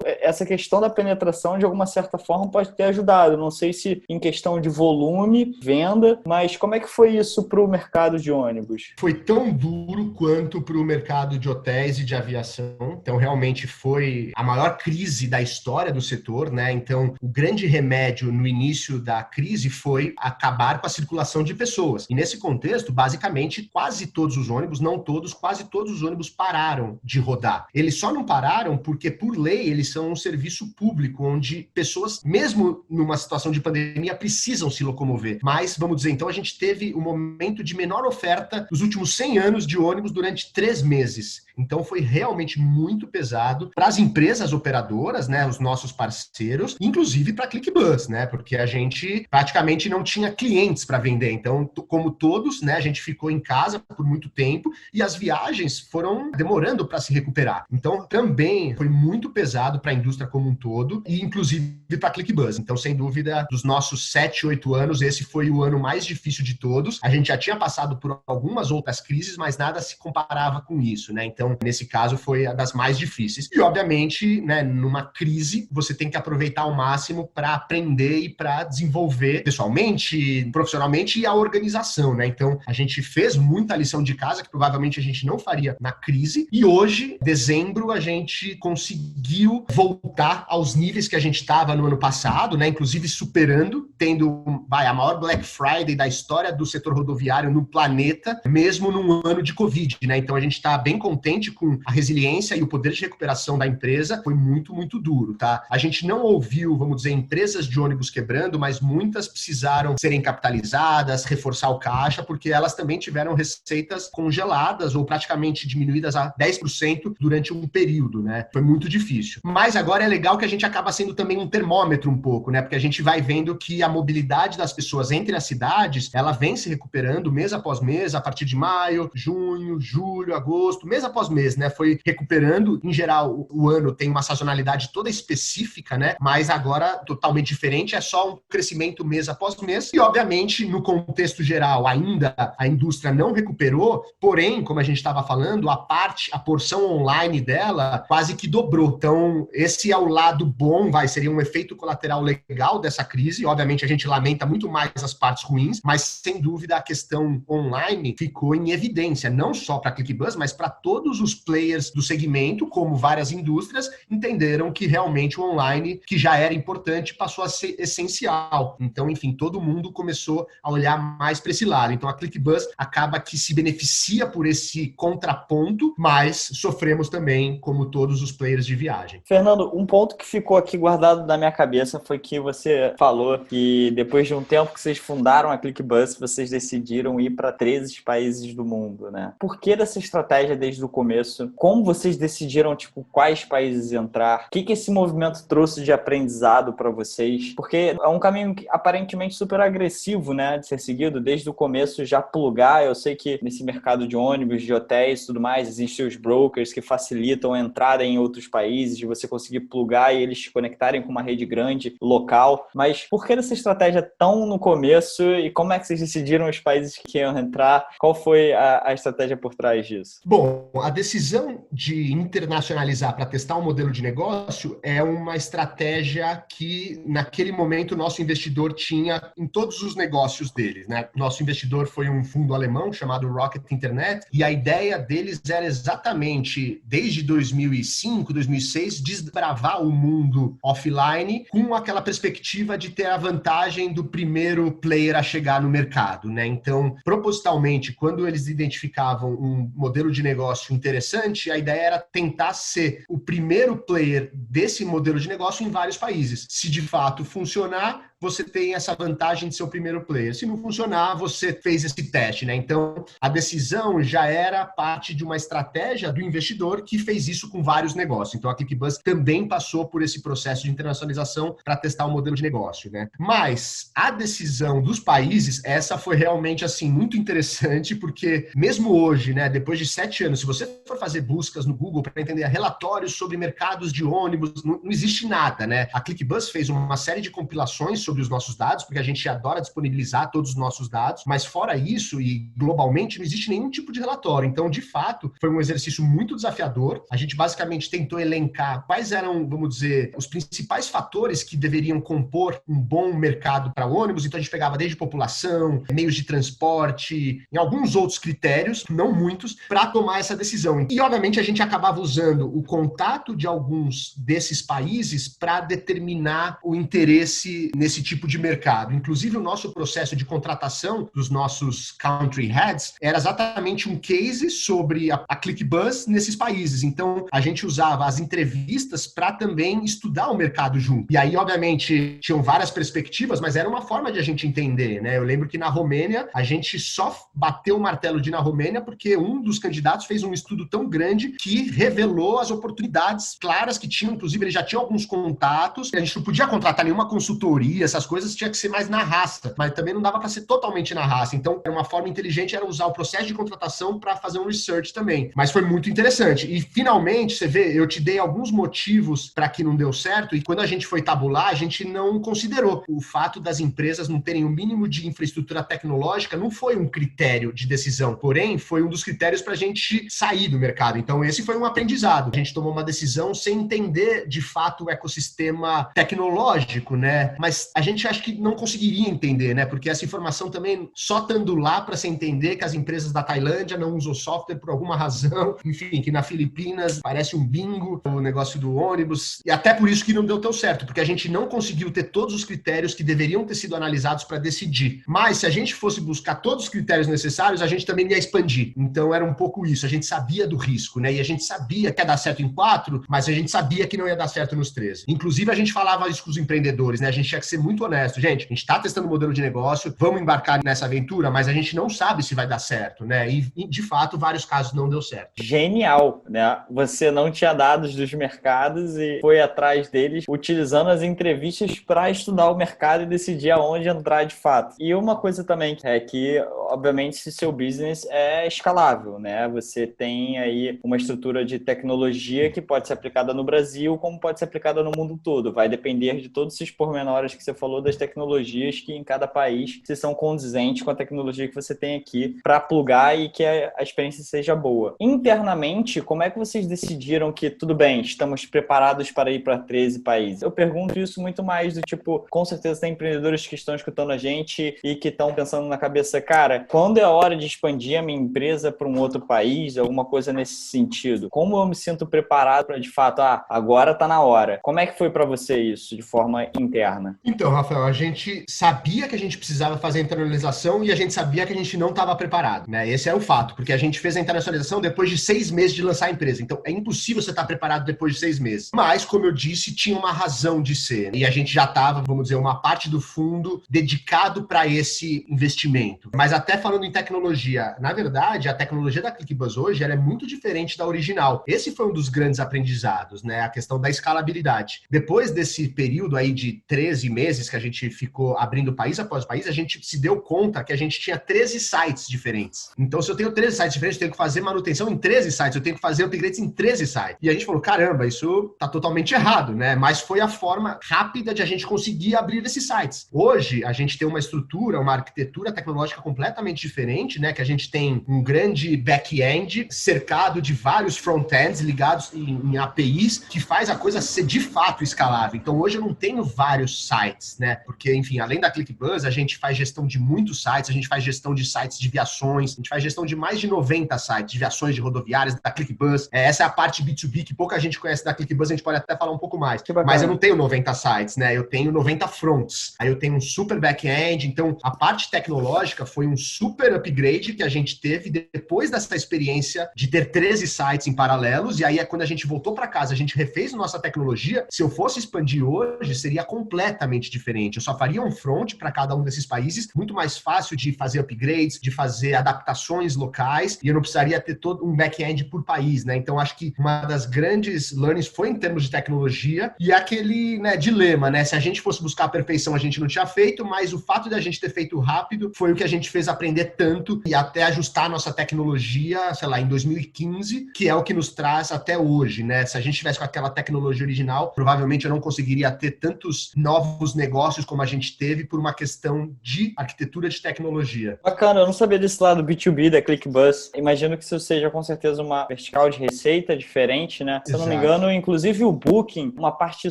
essa questão da penetração, de alguma certa forma, pode ter ajudado. Não sei se em questão de volume, venda, mas como é que foi isso para o mercado de ônibus?
Foi tão duro quanto para o mercado de hotéis e de aviação. Então, realmente foi a maior crise da história do setor, né? Então, o grande remédio no início da crise foi acabar com a circulação de pessoas. E nesse contexto, basicamente, quase todos os ônibus, não todos, quase todos os ônibus pararam de rodar. Eles só não pararam porque, por lei, eles são um serviço público, onde pessoas, mesmo numa situação de pandemia, precisam se locomover. Mas, vamos dizer, então a gente teve um momento de menor oferta nos últimos 100 anos de ônibus durante 3 meses. Então foi realmente muito pesado para as empresas operadoras, né, os nossos parceiros, inclusive para a ClickBus, né, porque a gente praticamente não tinha clientes para vender. Então, como todos, né, a gente ficou em casa por muito tempo e as viagens foram demorando para se recuperar. Então, também foi muito pesado para a indústria como um todo e inclusive para a ClickBus. Então, sem dúvida, dos nossos 7, 8 anos, esse foi o ano mais difícil de todos. A gente já tinha passado por algumas outras crises, mas nada se comparava com isso, né? Então, nesse caso, foi a das mais difíceis. E, obviamente, né, numa crise, você tem que aproveitar ao máximo para aprender e para desenvolver pessoalmente, profissionalmente e a organização, né? Então, a gente fez muita lição de casa que provavelmente a gente não faria na crise. E hoje, dezembro, a gente conseguiu voltar aos níveis que a gente estava no ano passado, né? Inclusive superando, tendo a maior Black Friday da história do setor rodoviário no planeta, mesmo num ano de Covid, né? Então, a gente está bem contente com a resiliência e o poder de recuperação da empresa. Foi muito, muito duro, tá? A gente não ouviu, vamos dizer, empresas de ônibus quebrando, mas muitas precisaram serem capitalizadas, reforçar o caixa, porque elas também tiveram receitas congeladas ou praticamente diminuídas a 10% durante um período, né? Foi muito difícil. Mas agora é legal que a gente acaba sendo também um termômetro um pouco, né? Porque a gente vai vendo que a mobilidade das pessoas entre as cidades, ela vem se recuperando mês após mês, a partir de maio, junho, julho, agosto, mês após mês, né? Foi recuperando. Em geral, o ano tem uma sazonalidade toda específica, né? Mas agora totalmente diferente, é só um crescimento mês após mês. E, obviamente, no contexto geral, ainda a indústria não recuperou, porém, como a gente estava falando, a porção online dela quase que dobrou. Então, esse é o lado bom, seria um efeito colateral legal dessa crise. Obviamente, a gente lamenta muito mais as partes ruins, mas, sem dúvida, a questão online ficou em evidência, não só para a ClickBus, mas para todos os players do segmento, como várias indústrias, entenderam que realmente o online, que já era importante, passou a ser essencial. Então, enfim, todo mundo começou a olhar mais para esse lado. Então, a ClickBus acaba que se beneficia por esse contraponto, mas sofremos também, como todos os players de viagem.
Fernando, um ponto que ficou aqui guardado na minha cabeça foi que você falou que depois de um tempo que vocês fundaram a ClickBus, vocês decidiram ir para 13 países do mundo, né? Por que dessa estratégia desde o começo? Como vocês decidiram, quais países entrar? O que esse movimento trouxe de aprendizado para vocês? Porque é um caminho aparentemente super agressivo, né, de ser seguido desde o começo, já plugar. Eu sei que nesse mercado de ônibus, de hotéis e tudo mais, existem os brokers que facilitam a entrada em outros países, de você conseguir plugar e eles te conectarem com uma rede grande, local. Mas por que essa estratégia tão no começo e como é que vocês decidiram os países que iam entrar? Qual foi a estratégia por trás disso?
Bom, a decisão de internacionalizar para testar um modelo de negócio é uma estratégia que, naquele momento, o nosso investidor tinha em todos os negócios deles, né? Nosso investidor foi um fundo alemão chamado Rocket Internet, e a ideia deles era exatamente, desde 2005, 2006, desbravar o mundo offline com aquela perspectiva de ter a vantagem do primeiro player a chegar no mercado, né? Então, propositalmente, quando eles identificavam um modelo de negócio interessante, a ideia era tentar ser o primeiro player desse modelo de negócio em vários países. Se de fato funcionar, você tem essa vantagem de ser o primeiro player. Se não funcionar, você fez esse teste, né? Então, a decisão já era parte de uma estratégia do investidor que fez isso com vários negócios. Então, a ClickBus também passou por esse processo de internacionalização para testar o modelo de negócio, né? Mas a decisão dos países, essa foi realmente, assim, muito interessante, porque mesmo hoje, né, depois de 7 anos, se você for fazer buscas no Google para entender relatórios sobre mercados de ônibus, não existe nada, né? A ClickBus fez uma série de compilações sobre os nossos dados, porque a gente adora disponibilizar todos os nossos dados, mas fora isso, e globalmente, não existe nenhum tipo de relatório. Então, de fato, foi um exercício muito desafiador. A gente basicamente tentou elencar quais eram, vamos dizer, os principais fatores que deveriam compor um bom mercado para ônibus. Então, a gente pegava desde população, meios de transporte, e alguns outros critérios, não muitos, para tomar essa decisão. E, obviamente, a gente acabava usando o contato de alguns desses países para determinar o interesse nesse tipo de mercado. Inclusive, o nosso processo de contratação dos nossos country heads era exatamente um case sobre a ClickBus nesses países. Então, a gente usava as entrevistas para também estudar o mercado junto. E aí, obviamente, tinham várias perspectivas, mas era uma forma de a gente entender, né? Eu lembro que na Romênia, a gente só bateu o martelo de ir na Romênia porque um dos candidatos fez um estudo tão grande que revelou as oportunidades claras que tinham. Inclusive, ele já tinha alguns contatos. A gente não podia contratar nenhuma consultoria, essas coisas tinha que ser mais na raça, mas também não dava para ser totalmente na raça. Então, uma forma inteligente era usar o processo de contratação para fazer um research também. Mas foi muito interessante. E, finalmente, você vê, eu te dei alguns motivos para que não deu certo, e quando a gente foi tabular, a gente não considerou. O fato das empresas não terem o mínimo de infraestrutura tecnológica não foi um critério de decisão, porém, foi um dos critérios para a gente sair do mercado. Então, esse foi um aprendizado. A gente tomou uma decisão sem entender, de fato, o ecossistema tecnológico, né? Mas a a gente acha que não conseguiria entender, né? Porque essa informação também, só estando lá para você entender que as empresas da Tailândia não usam software por alguma razão, enfim, que na Filipinas parece um bingo, o negócio do ônibus, e até por isso que não deu tão certo, porque a gente não conseguiu ter todos os critérios que deveriam ter sido analisados para decidir. Mas se a gente fosse buscar todos os critérios necessários, a gente também ia expandir. Então era um pouco isso, a gente sabia do risco, né? E a gente sabia que ia dar certo em 4, mas a gente sabia que não ia dar certo nos 13. Inclusive a gente falava isso com os empreendedores, né? A gente tinha que ser muito honesto. Gente, a gente está testando o modelo de negócio, vamos embarcar nessa aventura, mas a gente não sabe se vai dar certo, né? E de fato, vários casos não deu certo.
Genial, né? Você não tinha dados dos mercados e foi atrás deles, utilizando as entrevistas para estudar o mercado e decidir aonde entrar de fato. E uma coisa também é que, obviamente, se seu business é escalável, né? Você tem aí uma estrutura de tecnologia que pode ser aplicada no Brasil, como pode ser aplicada no mundo todo. Vai depender de todos esses pormenores que você falou, das tecnologias que em cada país se são condizentes com a tecnologia que você tem aqui para plugar e que a experiência seja boa. Internamente, como é que vocês decidiram que, tudo bem, estamos preparados para ir para 13 países? Eu pergunto isso muito mais do tipo, com certeza tem empreendedores que estão escutando a gente e que estão pensando na cabeça, cara, quando é a hora de expandir a minha empresa para um outro país, alguma coisa nesse sentido? Como eu me sinto preparado para, de fato, agora está na hora? Como é que foi para você isso, de forma interna?
Então, Rafael, a gente sabia que a gente precisava fazer a internalização e a gente sabia que a gente não estava preparado, né? Esse é o fato, porque a gente fez a internacionalização depois de 6 meses de lançar a empresa. Então, é impossível você estar preparado depois de 6 meses. Mas, como eu disse, tinha uma razão de ser. E a gente já estava, vamos dizer, uma parte do fundo dedicado para esse investimento. Mas até falando em tecnologia, na verdade, a tecnologia da ClickBuzz hoje ela é muito diferente da original. Esse foi um dos grandes aprendizados, né? A questão da escalabilidade. Depois desse período aí de 13 meses que a gente ficou abrindo país após país, a gente se deu conta que a gente tinha 13 sites diferentes. Então, se eu tenho 13 sites diferentes, eu tenho que fazer manutenção em 13 sites, eu tenho que fazer upgrades em 13 sites. E a gente falou, caramba, isso tá totalmente errado, né? Mas foi a forma rápida de a gente conseguir abrir esses sites. Hoje, a gente tem uma estrutura, uma arquitetura tecnológica completamente diferente, né? Que a gente tem um grande back-end cercado de vários front-ends ligados em APIs que faz a coisa ser de fato escalável. Então, hoje eu não tenho vários sites, né? Porque, enfim, além da ClickBuzz, a gente faz gestão de muitos sites, a gente faz gestão de sites de viações, a gente faz gestão de mais de 90 sites de viações de rodoviárias da ClickBuzz. Essa é a parte B2B que pouca gente conhece da ClickBuzz, a gente pode até falar um pouco mais. Mas eu não tenho 90 sites, né? Eu tenho 90 fronts. Aí eu tenho um super back-end. Então, a parte tecnológica foi um super upgrade que a gente teve depois dessa experiência de ter 13 sites em paralelos. E aí, quando a gente voltou para casa, a gente refez nossa tecnologia. Se eu fosse expandir hoje, seria completamente diferente. Eu só faria um front para cada um desses países, muito mais fácil de fazer upgrades, de fazer adaptações locais, e eu não precisaria ter todo um back-end por país, né? Então, acho que uma das grandes learnings foi em termos de tecnologia e aquele, né, dilema, né? Se a gente fosse buscar a perfeição, a gente não tinha feito, mas o fato de a gente ter feito rápido foi o que a gente fez aprender tanto e até ajustar a nossa tecnologia, sei lá, em 2015, que é o que nos traz até hoje, né? Se a gente tivesse com aquela tecnologia original, provavelmente eu não conseguiria ter tantos novos negócios como a gente teve por uma questão de arquitetura de tecnologia.
Bacana, eu não sabia desse lado B2B da ClickBuzz. Imagino que isso seja com certeza uma vertical de receita diferente, né? Se eu não me engano, inclusive o Booking, uma parte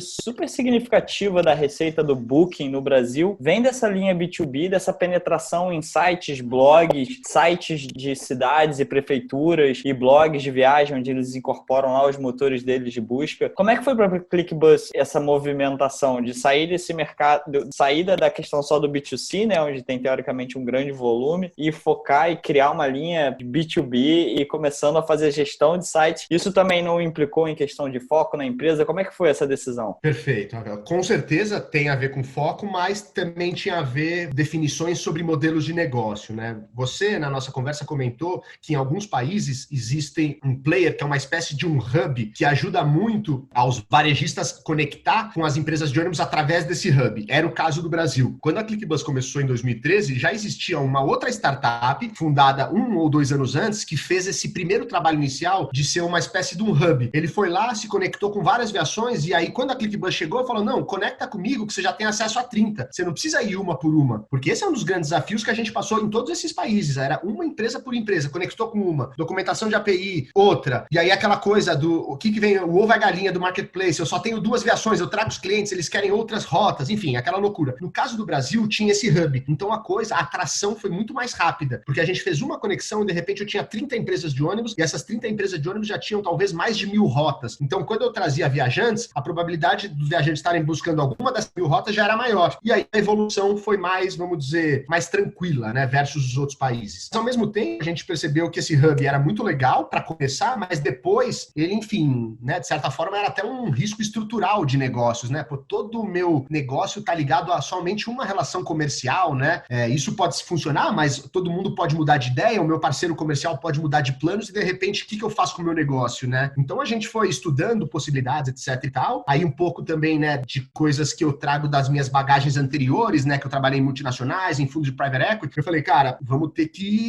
super significativa da receita do Booking no Brasil, vem dessa linha B2B, dessa penetração em sites, blogs, sites de cidades e prefeituras e blogs de viagem, onde eles incorporam lá os motores deles de busca. Como é que foi para a ClickBuzz essa movimentação de sair desse mercado, saída da questão só do B2C, né, onde tem teoricamente um grande volume, e focar e criar uma linha B2B e começando a fazer gestão de sites? Isso também não implicou em questão de foco na empresa? Como é que foi essa decisão?
Perfeito, Rafael. Com certeza tem a ver com foco, mas também tinha a ver definições sobre modelos de negócio, né? Você, na nossa conversa, comentou que em alguns países existem um player que é uma espécie de um hub que ajuda muito aos varejistas conectar com as empresas de ônibus através desse hub. Era o caso do Brasil. Quando a ClickBuzz começou em 2013, já existia uma outra startup fundada 1 ou 2 anos antes que fez esse primeiro trabalho inicial de ser uma espécie de um hub. Ele foi lá, se conectou com várias viações e aí quando a ClickBuzz chegou, falou, não, conecta comigo que você já tem acesso a 30. Você não precisa ir uma por uma. Porque esse é um dos grandes desafios que a gente passou em todos esses países. Era uma empresa por empresa. Conectou com uma. Documentação de API, outra. E aí aquela coisa do o que vem, o ovo e a galinha do marketplace. Eu só tenho 2 viações, eu trago os clientes, eles querem outras rotas. rotas, enfim, aquela loucura. No caso do Brasil, tinha esse hub. Então a atração foi muito mais rápida, porque a gente fez uma conexão e de repente eu tinha 30 empresas de ônibus e essas 30 empresas de ônibus já tinham talvez mais de 1.000 rotas. Então, quando eu trazia viajantes, a probabilidade dos viajantes estarem buscando alguma das 1.000 rotas já era maior. E aí a evolução foi mais, vamos dizer, mais tranquila, né, versus os outros países. Mas, ao mesmo tempo, a gente percebeu que esse hub era muito legal para começar, mas depois ele, enfim, né, de certa forma era até um risco estrutural de negócios, né? Pô, todo o meu negócio está ligado a somente uma relação comercial, né? Isso pode funcionar, mas todo mundo pode mudar de ideia, o meu parceiro comercial pode mudar de planos e de repente o que eu faço com o meu negócio, né? Então a gente foi estudando possibilidades, etc e tal. Aí um pouco também, né, de coisas que eu trago das minhas bagagens anteriores, né, que eu trabalhei em multinacionais, em fundos de private equity. Eu falei, cara,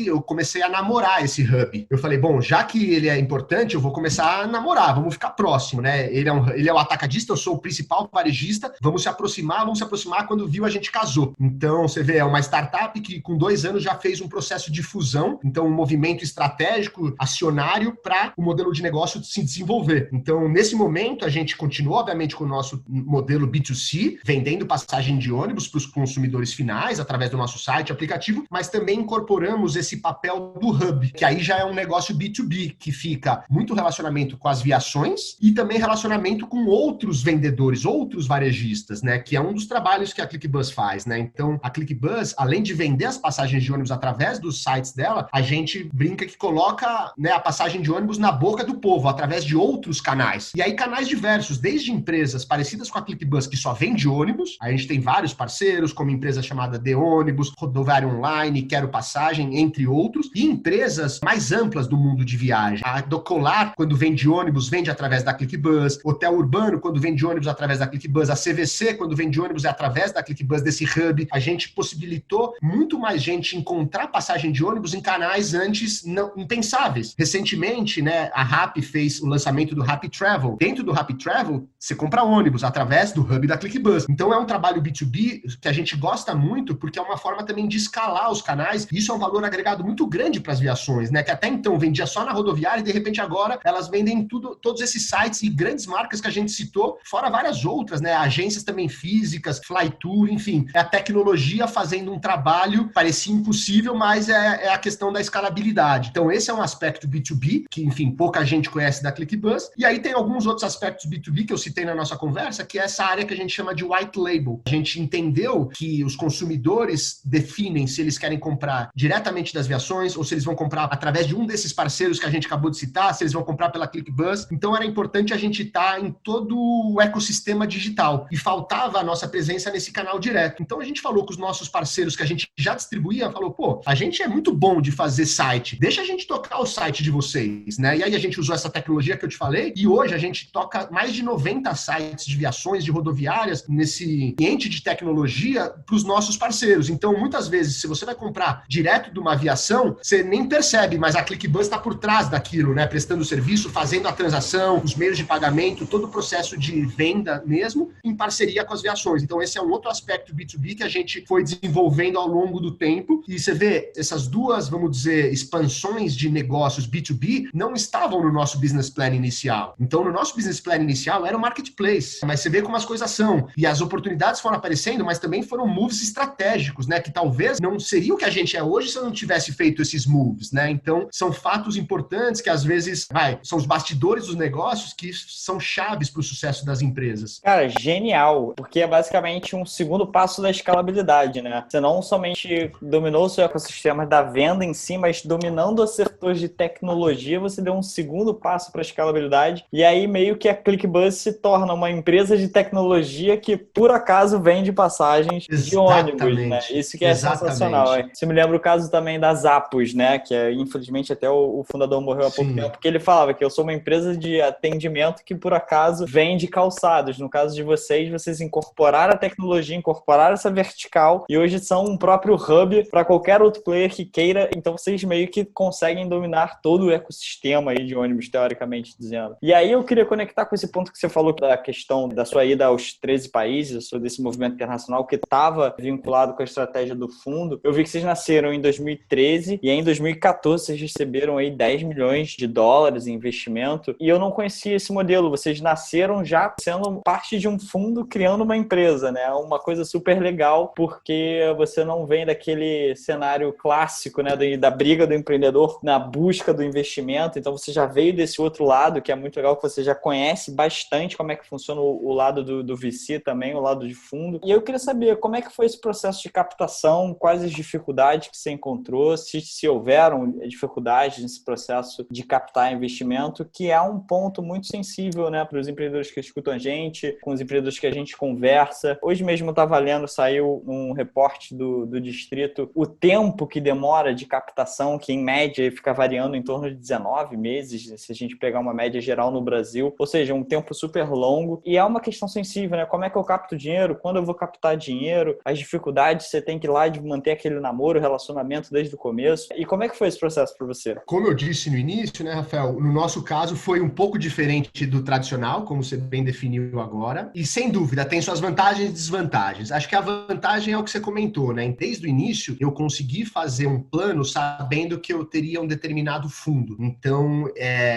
eu comecei a namorar esse hub. Eu falei, bom, já que ele é importante, eu vou começar a namorar, vamos ficar próximo, né? Ele é o atacadista, eu sou o principal varejista, vamos se aproximar quando viu a gente casou. Então, você vê, é uma startup que com 2 anos já fez um processo de fusão, então um movimento estratégico, acionário para o modelo de negócio se desenvolver. Então, nesse momento, a gente continuou, obviamente, com o nosso modelo B2C, vendendo passagem de ônibus para os consumidores finais, através do nosso site, aplicativo, mas também incorporamos esse papel do hub, que aí já é um negócio B2B, que fica muito relacionamento com as viações e também relacionamento com outros vendedores, outros varejistas, né, que é um dos trabalhos que a ClickBus faz, né? Então, a ClickBus, além de vender as passagens de ônibus através dos sites dela, a gente brinca que coloca, né, a passagem de ônibus na boca do povo, através de outros canais. E aí, canais diversos, desde empresas parecidas com a ClickBus, que só vende ônibus, a gente tem vários parceiros, como empresa chamada The Ônibus, Rodoviário Online, Quero Passagem, entre outros, e empresas mais amplas do mundo de viagem. A Docolar, quando vende ônibus, vende através da ClickBus, Hotel Urbano, quando vende ônibus através da ClickBus, a CVC, quando vende ônibus, é através da ClickBus, desse hub. A gente possibilitou muito mais gente encontrar passagem de ônibus em canais antes não impensáveis. Recentemente, né, a Rappi fez o lançamento do Rappi Travel. Dentro do Rappi Travel, você compra ônibus através do hub da ClickBus. Então é um trabalho B2B que a gente gosta muito, porque é uma forma também de escalar os canais. Isso é um valor agregado muito grande para as viações, né, que até então vendia só na rodoviária e de repente agora elas vendem todos esses sites e grandes marcas que a gente citou, fora várias outras, né, agências também físicas, Flytour, enfim. É a tecnologia fazendo um trabalho, parecia impossível, mas é a questão da escalabilidade. Então esse é um aspecto B2B, que enfim, pouca gente conhece da ClickBus, e aí tem alguns outros aspectos B2B que eu citei na nossa conversa, que é essa área que a gente chama de white label. A gente entendeu que os consumidores definem se eles querem comprar diretamente das viações ou se eles vão comprar através de um desses parceiros que a gente acabou de citar, se eles vão comprar pela ClickBus. Então era importante a gente estar em todo o ecossistema digital e faltava a nossa presença nesse canal direto. Então a gente falou com os nossos parceiros que a gente já distribuía, falou, pô, a gente é muito bom de fazer site, deixa a gente tocar o site de vocês, né? E aí a gente usou essa tecnologia que eu te falei e hoje a gente toca mais de 90 sites de viações, de rodoviárias, nesse ambiente de tecnologia para os nossos parceiros. Então, muitas vezes, se você vai comprar direto de uma aviação, você nem percebe, mas a ClickBus está por trás daquilo, né? Prestando o serviço, fazendo a transação, os meios de pagamento, todo o processo de venda mesmo, em parceria com as viações. Então, esse é um outro aspecto B2B que a gente foi desenvolvendo ao longo do tempo. E você vê, essas duas, vamos dizer, expansões de negócios B2B não estavam no nosso business plan inicial. Então, no nosso business plan inicial era o marketplace, mas você vê como as coisas são. E as oportunidades foram aparecendo, mas também foram moves estratégicos, né? Que talvez não seria o que a gente é hoje se eu não tivesse feito esses moves, né? Então, são fatos importantes que às vezes, são os bastidores dos negócios que são chaves para o sucesso das empresas.
Cara, genial, porque é basicamente um segundo passo da escalabilidade, né? Você não somente dominou o seu ecossistema da venda em si, mas dominando o setor de tecnologia, você deu um segundo passo para a escalabilidade. E aí meio que a ClickBus se torna uma empresa de tecnologia que, por acaso, vende passagens de ônibus, né? Isso que é sensacional. Você me lembra o caso também da Zappos, né? Que infelizmente até o fundador morreu há pouco tempo, porque ele falava que eu sou uma empresa de atendimento que, por acaso, vende calçados. No caso de vocês incorporaram a tecnologia, incorporaram essa vertical e hoje são um próprio hub para qualquer outro player que queira. Então vocês meio que conseguem dominar todo o ecossistema aí de ônibus, teoricamente dizendo. E aí eu queria conectar com esse ponto que você falou da questão da sua ida aos 13 países, desse movimento internacional que estava vinculado com a estratégia do fundo. Eu vi que vocês nasceram em 2013 e aí em 2014 vocês receberam aí 10 milhões de dólares em investimento e eu não conhecia esse modelo. Vocês nasceram já sendo parte de um fundo criando uma empresa, né? Uma coisa super legal, porque você não vem daquele cenário clássico, né, da briga do empreendedor na busca do investimento. Então você já veio desse outro lado, que é muito legal, que você já conhece bastante como é que funciona o lado do VC também, o lado de fundo. E eu queria saber como é que foi esse processo de captação, quais as dificuldades que você encontrou, se houveram dificuldades nesse processo de captar investimento, que é um ponto muito sensível, né, para os empreendedores que escutam a gente, com os empreendedores que a gente conversa. Hoje mesmo eu estava lendo, saiu um reporte do Distrito, o tempo que demora de captação, que em média fica variando em torno de 19 meses, se a gente pegar uma média geral no Brasil, ou seja, um tempo super longo, e é uma questão sensível, né? Como é que eu capto dinheiro? Quando eu vou captar dinheiro? As dificuldades, você tem que ir lá de manter aquele namoro, relacionamento desde o começo. E como é que foi esse processo para você?
Como eu disse no início, né, Rafael, no nosso caso foi um pouco diferente do tradicional, como você bem definiu agora, e sem dúvida tem suas vantagens e desvantagens. Acho que a vantagem é o que você comentou, né? Desde o início eu consegui fazer um plano sabendo que eu teria um determinado fundo. Então,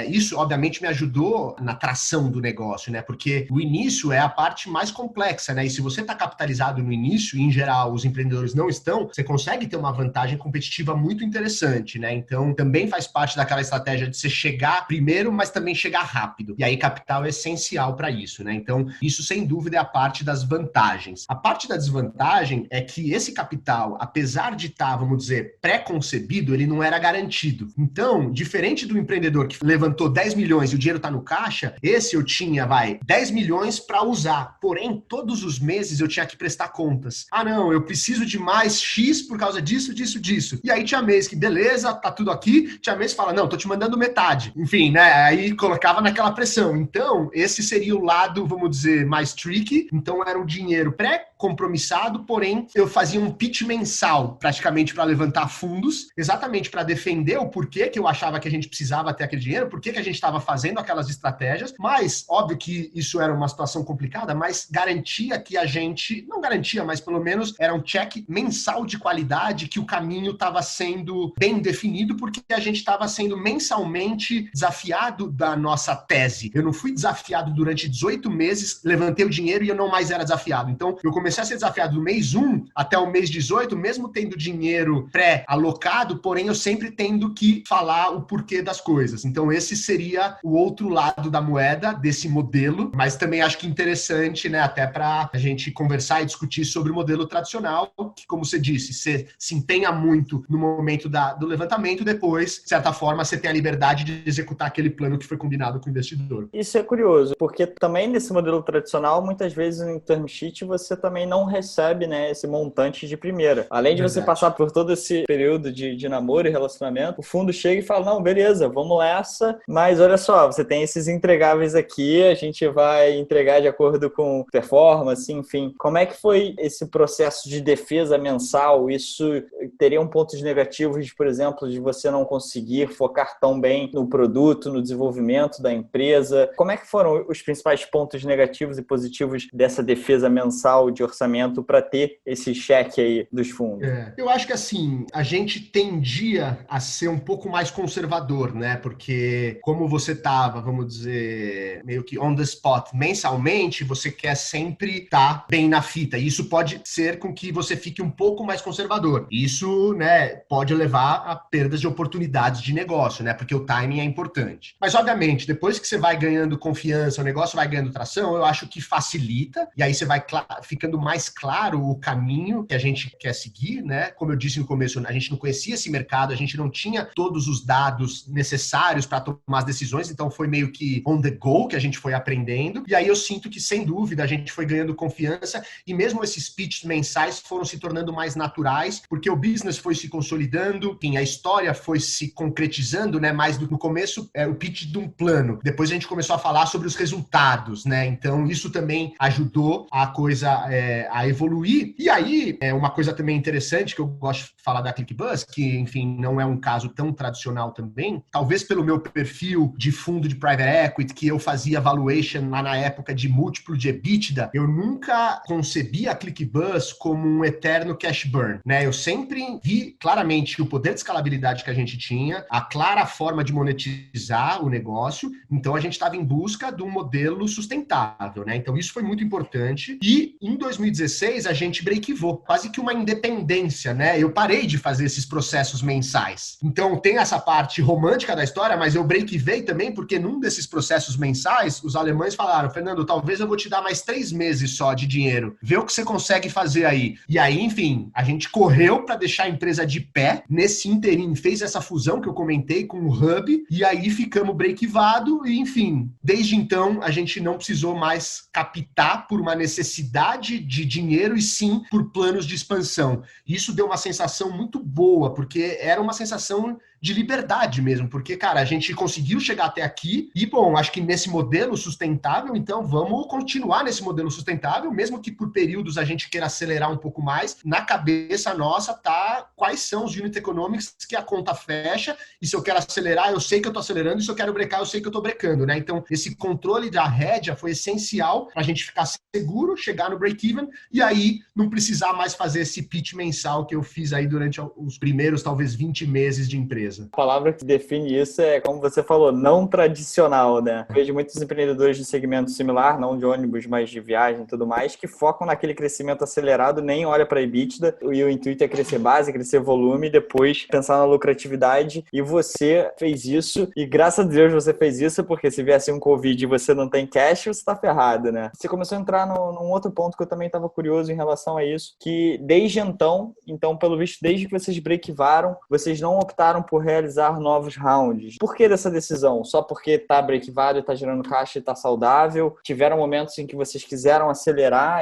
isso obviamente me ajudou na tração do negócio, né? Porque o início é a parte mais complexa, né? E se você está capitalizado no início, e em geral os empreendedores não estão, você consegue ter uma vantagem competitiva muito interessante, né? Então, também faz parte daquela estratégia de você chegar primeiro, mas também chegar rápido. E aí, capital é essencial para isso, né? Então, isso sem dúvida é a parte das vantagens. A parte da desvantagem é que esse capital, apesar de estar, vamos dizer, pré-concebido, ele não era garantido. Então, diferente do empreendedor que levantou 10 milhões e o dinheiro está no caixa, esse eu tinha, 10 milhões para usar. Porém, todos os meses eu tinha que prestar contas. Ah, não, eu preciso de mais X por causa disso, disso, disso. E aí tinha mês que, beleza, tá tudo aqui. Tinha mês que fala, não, tô te mandando metade. Enfim, né? Aí colocava naquela pressão. Então, esse seria o lado, vamos dizer, mais tricky. Então, era um dinheiro pré-compromissado, porém, eu fazia um pitch mensal, praticamente, para levantar fundos, exatamente para defender o porquê que eu achava que a gente precisava ter aquele dinheiro, porquê que a gente estava fazendo aquelas estratégias, mas, óbvio que isso era uma situação complicada, mas garantia que a gente, não garantia, mas pelo menos era um check mensal de qualidade, que o caminho estava sendo bem definido, porque a gente estava sendo mensalmente desafiado da nossa tese. Eu não fui desafiado durante 18 meses, levantei o dinheiro e eu não mais era desafiado. Então, eu comecei a ser desafiado do mês 1 até o mês 18, mesmo tendo dinheiro pré-alocado, porém eu sempre tendo que falar o porquê das coisas. Então, esse seria o outro lado da moeda desse modelo, mas também acho que interessante, né, até para a gente conversar e discutir sobre o modelo tradicional, que, como você disse, você se empenha muito no momento do levantamento, depois, de certa forma, você tem a liberdade de executar aquele plano que foi combinado com o investidor.
Isso é curioso, porque também nesse modelo tradicional, muitas vezes no term sheet você também não recebe, né, esse montante de primeira. Além de você passar por todo esse período de namoro e relacionamento, o fundo chega e fala, não, beleza, vamos nessa, mas olha só, você tem esses entregáveis aqui, a gente vai entregar de acordo com performance, enfim. Como é que foi esse processo de defesa mensal? Isso teria pontos negativos, por exemplo, de você não conseguir focar tão bem no produto, no desenvolvimento da empresa? Como é que foram os principais pontos negativos e positivos dessa defesa mensal de orçamento para ter esse cheque aí dos fundos?
Eu acho que assim, a gente tendia a ser um pouco mais conservador, né? Porque como você estava, vamos dizer, meio que on the spot mensalmente, você quer sempre estar bem na fita. E isso pode ser com que você fique um pouco mais conservador. Isso, né, pode levar a perdas de oportunidades de negócio, né? Porque o timing é importante. Mas, obviamente, depois que você vai ganhando confiança, o negócio vai ganhando tração, eu acho que facilita. E aí você vai ficando mais claro o caminho que a gente quer seguir, né? Como eu disse no começo, a gente não conhecia esse mercado, a gente não tinha todos os dados necessários para tomar as decisões, então foi meio que on the go que a gente foi aprendendo. E aí eu sinto que, sem dúvida, a gente foi ganhando confiança e mesmo esses pitches mensais foram se tornando mais naturais, porque o business foi se consolidando, enfim, a história foi se concretizando, né? Mais no começo, o pitch de um plano. Depois a gente começou a falar sobre os resultados, né? Então isso também ajudou a coisa a evoluir. E aí, uma coisa também interessante que eu gosto de falar da ClickBuzz, que, enfim, não é um caso tão tradicional também, talvez pelo meu perfil de fundo de private equity, que eu fazia valuation lá na época de múltiplo de EBITDA, eu nunca concebi a ClickBuzz como um eterno cash burn, né? Eu sempre vi claramente o poder de escalabilidade que a gente tinha, a clara forma de monetizar o negócio, então a gente estava em busca de um modelo sustentável, né? Então isso foi muito importante. bastante. E em 2016 a gente breakivou, quase que uma independência, né? Eu parei de fazer esses processos mensais. Então tem essa parte romântica da história, mas eu breakivei também porque num desses processos mensais, os alemães falaram: Fernando, talvez eu vou te dar mais 3 meses só de dinheiro. Vê o que você consegue fazer aí. E aí, enfim, a gente correu para deixar a empresa de pé. Nesse interim, fez essa fusão que eu comentei com o Hub, e aí ficamos breakivado e, enfim, desde então a gente não precisou mais captar por uma necessidade de dinheiro e sim por planos de expansão. Isso deu uma sensação muito boa, porque era uma sensação de liberdade mesmo, porque, cara, a gente conseguiu chegar até aqui e, bom, acho que nesse modelo sustentável, então vamos continuar nesse modelo sustentável, mesmo que por períodos a gente queira acelerar um pouco mais, na cabeça nossa tá quais são os unit economics que a conta fecha, e se eu quero acelerar, eu sei que eu tô acelerando, e se eu quero brecar, eu sei que eu tô brecando, né? Então, esse controle da rédea foi essencial pra gente ficar seguro, chegar no break-even, e aí não precisar mais fazer esse pitch mensal que eu fiz aí durante os primeiros, talvez, 20 meses de empresa.
A palavra que define isso é, como você falou, não tradicional, né? Eu vejo muitos empreendedores de segmento similar, não de ônibus, mas de viagem e tudo mais, que focam naquele crescimento acelerado, nem olha para a EBITDA, e o intuito é crescer base, crescer volume, e depois pensar na lucratividade. E você fez isso, e graças a Deus você fez isso, porque se viesse um Covid e você não tem cash, você está ferrado, né? Você começou a entrar num outro ponto que eu também estava curioso em relação a isso, que desde então, pelo visto, desde que vocês breakivaram, vocês não optaram por realizar novos rounds. Por que dessa decisão? Só porque tá breakivado e tá gerando caixa e tá saudável? Tiveram momentos em que vocês quiseram acelerar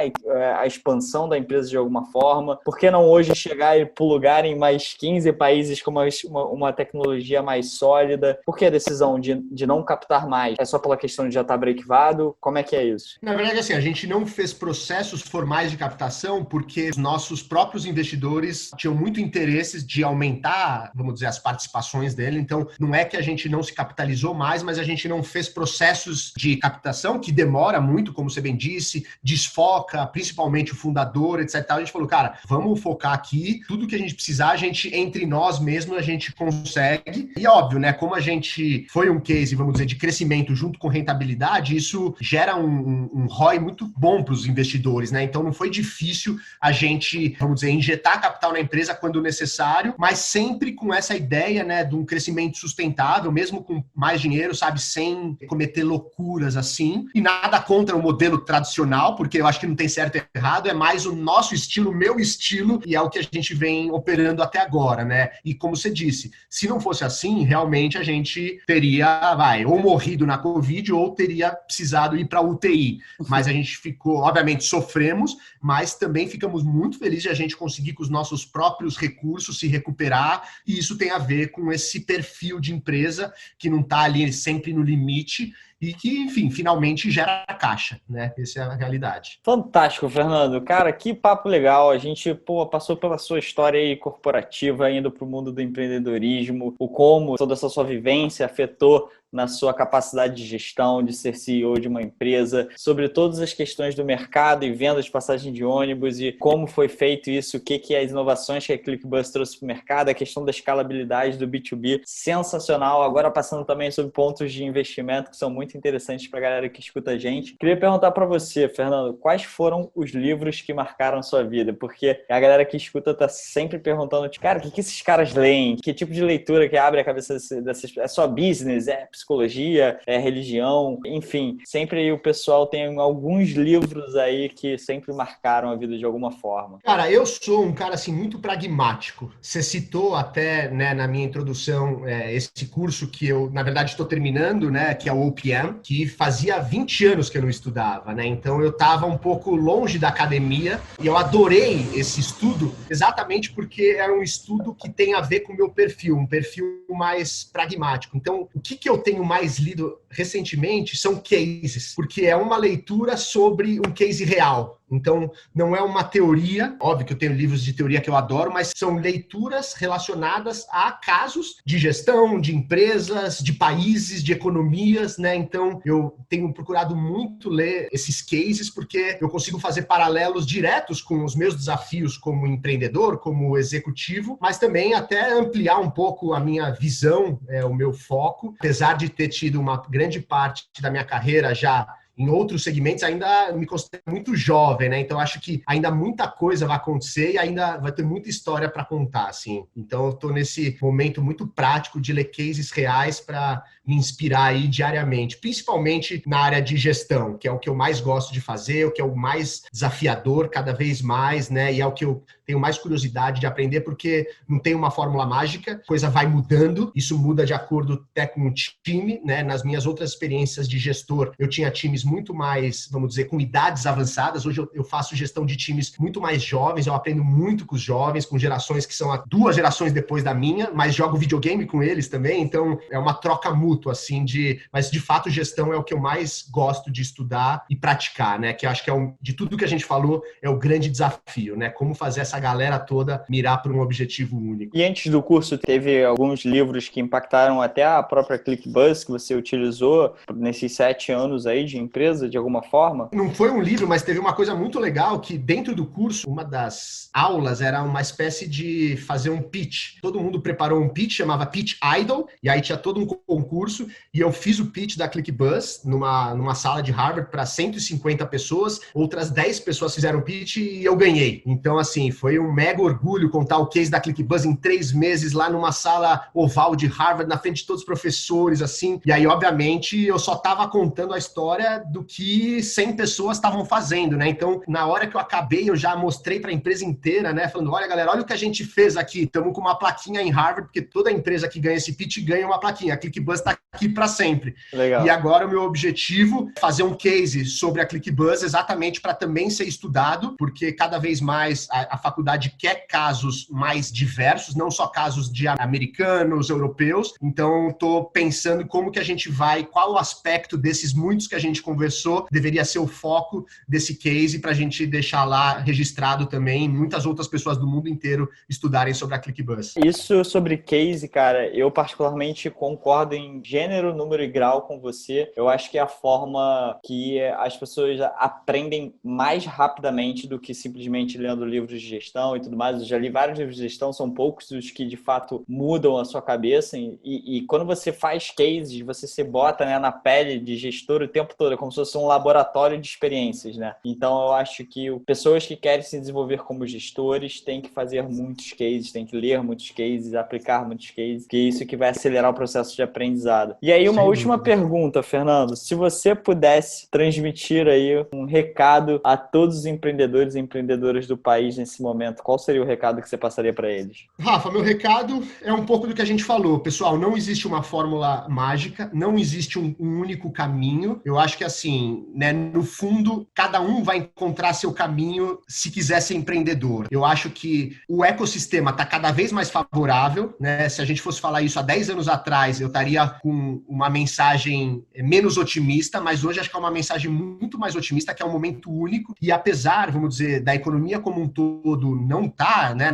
a expansão da empresa de alguma forma? Por que não hoje chegar e plugar em mais 15 países com uma tecnologia mais sólida? Por que a decisão de não captar mais? É só pela questão de já estar breakivado? Como é que é isso?
Na verdade, assim, a gente não fez processos formais de captação porque os nossos próprios investidores tinham muito interesses de aumentar, vamos dizer, as participações dele, então não é que a gente não se capitalizou mais, mas a gente não fez processos de captação, que demora muito, como você bem disse, desfoca, principalmente o fundador, etc. A gente falou, cara, vamos focar aqui, tudo que a gente precisar, a gente, entre nós mesmos, a gente consegue. E óbvio, né, como a gente foi um case, vamos dizer, de crescimento junto com rentabilidade, isso gera um ROI muito bom para os investidores, né? Então não foi difícil a gente, vamos dizer, injetar capital na empresa quando necessário, mas sempre com essa ideia, né, de um crescimento sustentável, mesmo com mais dinheiro, sabe, sem cometer loucuras assim, e nada contra o modelo tradicional, porque eu acho que não tem certo e errado, é mais o nosso estilo, o meu estilo, e é o que a gente vem operando até agora, né, e como você disse, se não fosse assim, realmente a gente teria, ou morrido na Covid, ou teria precisado ir para UTI, mas a gente ficou, obviamente sofremos, mas também ficamos muito felizes de a gente conseguir com os nossos próprios recursos se recuperar, e isso tem a ver com esse perfil de empresa que não está ali sempre no limite e que, enfim, finalmente gera caixa, né? Essa é a realidade.
Fantástico, Fernando. Cara, que papo legal. A gente, passou pela sua história aí corporativa, indo para o mundo do empreendedorismo, o como toda essa sua vivência afetou na sua capacidade de gestão, de ser CEO de uma empresa, sobre todas as questões do mercado e venda de passagem de ônibus e como foi feito isso, o que é as inovações que a ClickBus trouxe para o mercado, a questão da escalabilidade do B2B, sensacional. Agora passando também sobre pontos de investimento que são muito interessantes para a galera que escuta a gente. Queria perguntar para você, Fernando, quais foram os livros que marcaram a sua vida? Porque a galera que escuta está sempre perguntando, cara, o que esses caras leem? Que tipo de leitura que abre a cabeça dessas... É só business? É psicologia, religião, enfim, sempre aí o pessoal tem alguns livros aí que sempre marcaram a vida de alguma forma.
Cara, eu sou um cara assim muito pragmático. Você citou até, né, na minha introdução esse curso que eu, na verdade, estou terminando, né, que é o OPM, que fazia 20 anos que eu não estudava, né? Então eu estava um pouco longe da academia e eu adorei esse estudo exatamente porque era um estudo que tem a ver com o meu perfil, um perfil mais pragmático. Então, o que eu tenho mais lido recentemente são cases, porque é uma leitura sobre um case real. Então, não é uma teoria, óbvio que eu tenho livros de teoria que eu adoro, mas são leituras relacionadas a casos de gestão, de empresas, de países, de economias, né? Então, eu tenho procurado muito ler esses cases, porque eu consigo fazer paralelos diretos com os meus desafios como empreendedor, como executivo, mas também até ampliar um pouco a minha visão, o meu foco, apesar de ter tido uma grande parte da minha carreira já em outros segmentos ainda me considero muito jovem, né? Então acho que ainda muita coisa vai acontecer e ainda vai ter muita história para contar, assim. Então eu estou nesse momento muito prático de ler cases reais para me inspirar aí diariamente, principalmente na área de gestão, que é o que eu mais gosto de fazer, o que é o mais desafiador cada vez mais, né? E é o que eu tenho mais curiosidade de aprender, porque não tem uma fórmula mágica, a coisa vai mudando, isso muda de acordo até com o time, né? Nas minhas outras experiências de gestor, eu tinha times muito mais, vamos dizer, com idades avançadas. Hoje eu faço gestão de times muito mais jovens, eu aprendo muito com os jovens, com gerações que são 2 gerações depois da minha, mas jogo videogame com eles também, então é uma troca mútua, assim, mas de fato gestão é o que eu mais gosto de estudar e praticar, né? Que eu acho que de tudo que a gente falou, é o grande desafio, né? Como fazer essa galera toda mirar para um objetivo único.
E antes do curso, teve alguns livros que impactaram até a própria ClickBuzz, que você utilizou nesses 7 anos aí de empresa, de alguma forma?
Não foi um livro, mas teve uma coisa muito legal, que dentro do curso, uma das aulas era uma espécie de fazer um pitch. Todo mundo preparou um pitch, chamava Pitch Idol, e aí tinha todo um concurso, e eu fiz o pitch da ClickBuzz numa sala de Harvard para 150 pessoas, outras 10 pessoas fizeram pitch e eu ganhei. Então, assim, foi um mega orgulho contar o case da ClickBuzz em 3 meses lá numa sala oval de Harvard, na frente de todos os professores, assim. E aí, obviamente, eu só estava contando a história do que 100 pessoas estavam fazendo, né? Então, na hora que eu acabei, eu já mostrei para a empresa inteira, né? Falando, olha, galera, olha o que a gente fez aqui. Estamos com uma plaquinha em Harvard, porque toda empresa que ganha esse pitch ganha uma plaquinha. A ClickBuzz está aqui para sempre.
Legal.
E agora o meu objetivo é fazer um case sobre a ClickBuzz exatamente para também ser estudado, porque cada vez mais a faculdade quer casos mais diversos, não só casos de americanos, europeus. Então, estou pensando como que a gente vai, qual o aspecto desses muitos que a gente conversou deveria ser o foco desse case para a gente deixar lá registrado também, muitas outras pessoas do mundo inteiro estudarem sobre a ClickBuzz.
Isso sobre case, cara, eu particularmente concordo em gênero, número e grau com você. Eu acho que é a forma que as pessoas aprendem mais rapidamente do que simplesmente lendo livros de gestão e tudo mais. Eu já li vários livros de gestão, são poucos os que de fato mudam a sua cabeça e quando você faz cases, você se bota, né, na pele de gestor o tempo todo, é como se fosse um laboratório de experiências, né? Então eu acho que pessoas que querem se desenvolver como gestores têm que fazer muitos cases, têm que ler muitos cases, aplicar muitos cases, que é isso que vai acelerar o processo de aprendizado. E aí uma última pergunta, Fernando, se você pudesse transmitir aí um recado a todos os empreendedores e empreendedoras do país nesse momento, qual seria o recado que você passaria para eles?
Rafa, meu recado é um pouco do que a gente falou. Pessoal, não existe uma fórmula mágica, não existe um único caminho. Eu acho que assim, né, no fundo, cada um vai encontrar seu caminho se quiser ser empreendedor. Eu acho que o ecossistema está cada vez mais favorável, né? Se a gente fosse falar isso há 10 anos atrás, eu estaria com uma mensagem menos otimista, mas hoje acho que é uma mensagem muito mais otimista, que é um momento único. E apesar, vamos dizer, da economia como um todo não estar, né,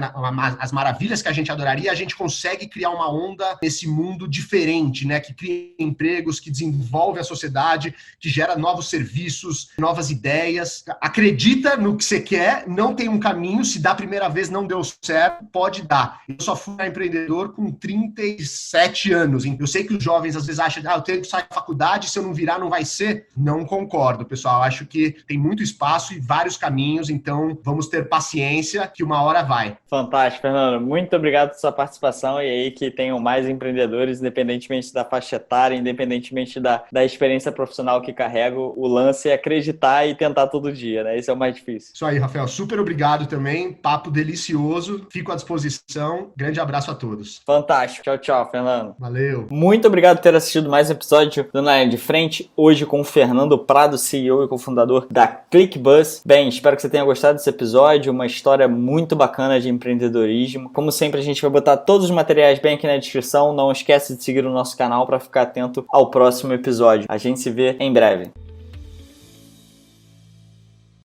as maravilhas que a gente adoraria, a gente consegue criar uma onda nesse mundo diferente, né, que cria empregos, que desenvolve a sociedade, que gera novos serviços, novas ideias. Acredita no que você quer, não tem um caminho, se da primeira vez não deu certo, pode dar. Eu só fui empreendedor com 37 anos. Eu sei que os jovens às vezes acham, eu tenho que sair da faculdade, se eu não virar não vai ser. Não concordo, pessoal. Acho que tem muito espaço e vários caminhos, então vamos ter paciência que uma hora vai.
Fantástico, Fernando. Muito obrigado pela sua participação e aí que tenham mais empreendedores, independentemente da faixa etária, independentemente da experiência profissional que carrego, o lance é acreditar e tentar todo dia, né? Esse é o mais difícil.
Isso aí, Rafael. Super obrigado também. Papo delicioso. Fico à disposição. Grande abraço a todos.
Fantástico. Tchau, tchau, Fernando.
Valeu.
Muito obrigado por ter assistido mais um episódio do Na Linha de Frente, hoje com o Fernando Prado, CEO e cofundador da ClickBuzz. Bem, espero que você tenha gostado desse episódio, uma história muito bacana de empreendedorismo. Como sempre, a gente vai botar todos os materiais bem aqui na descrição. Não esquece de seguir o nosso canal para ficar atento ao próximo episódio. A gente se vê em breve.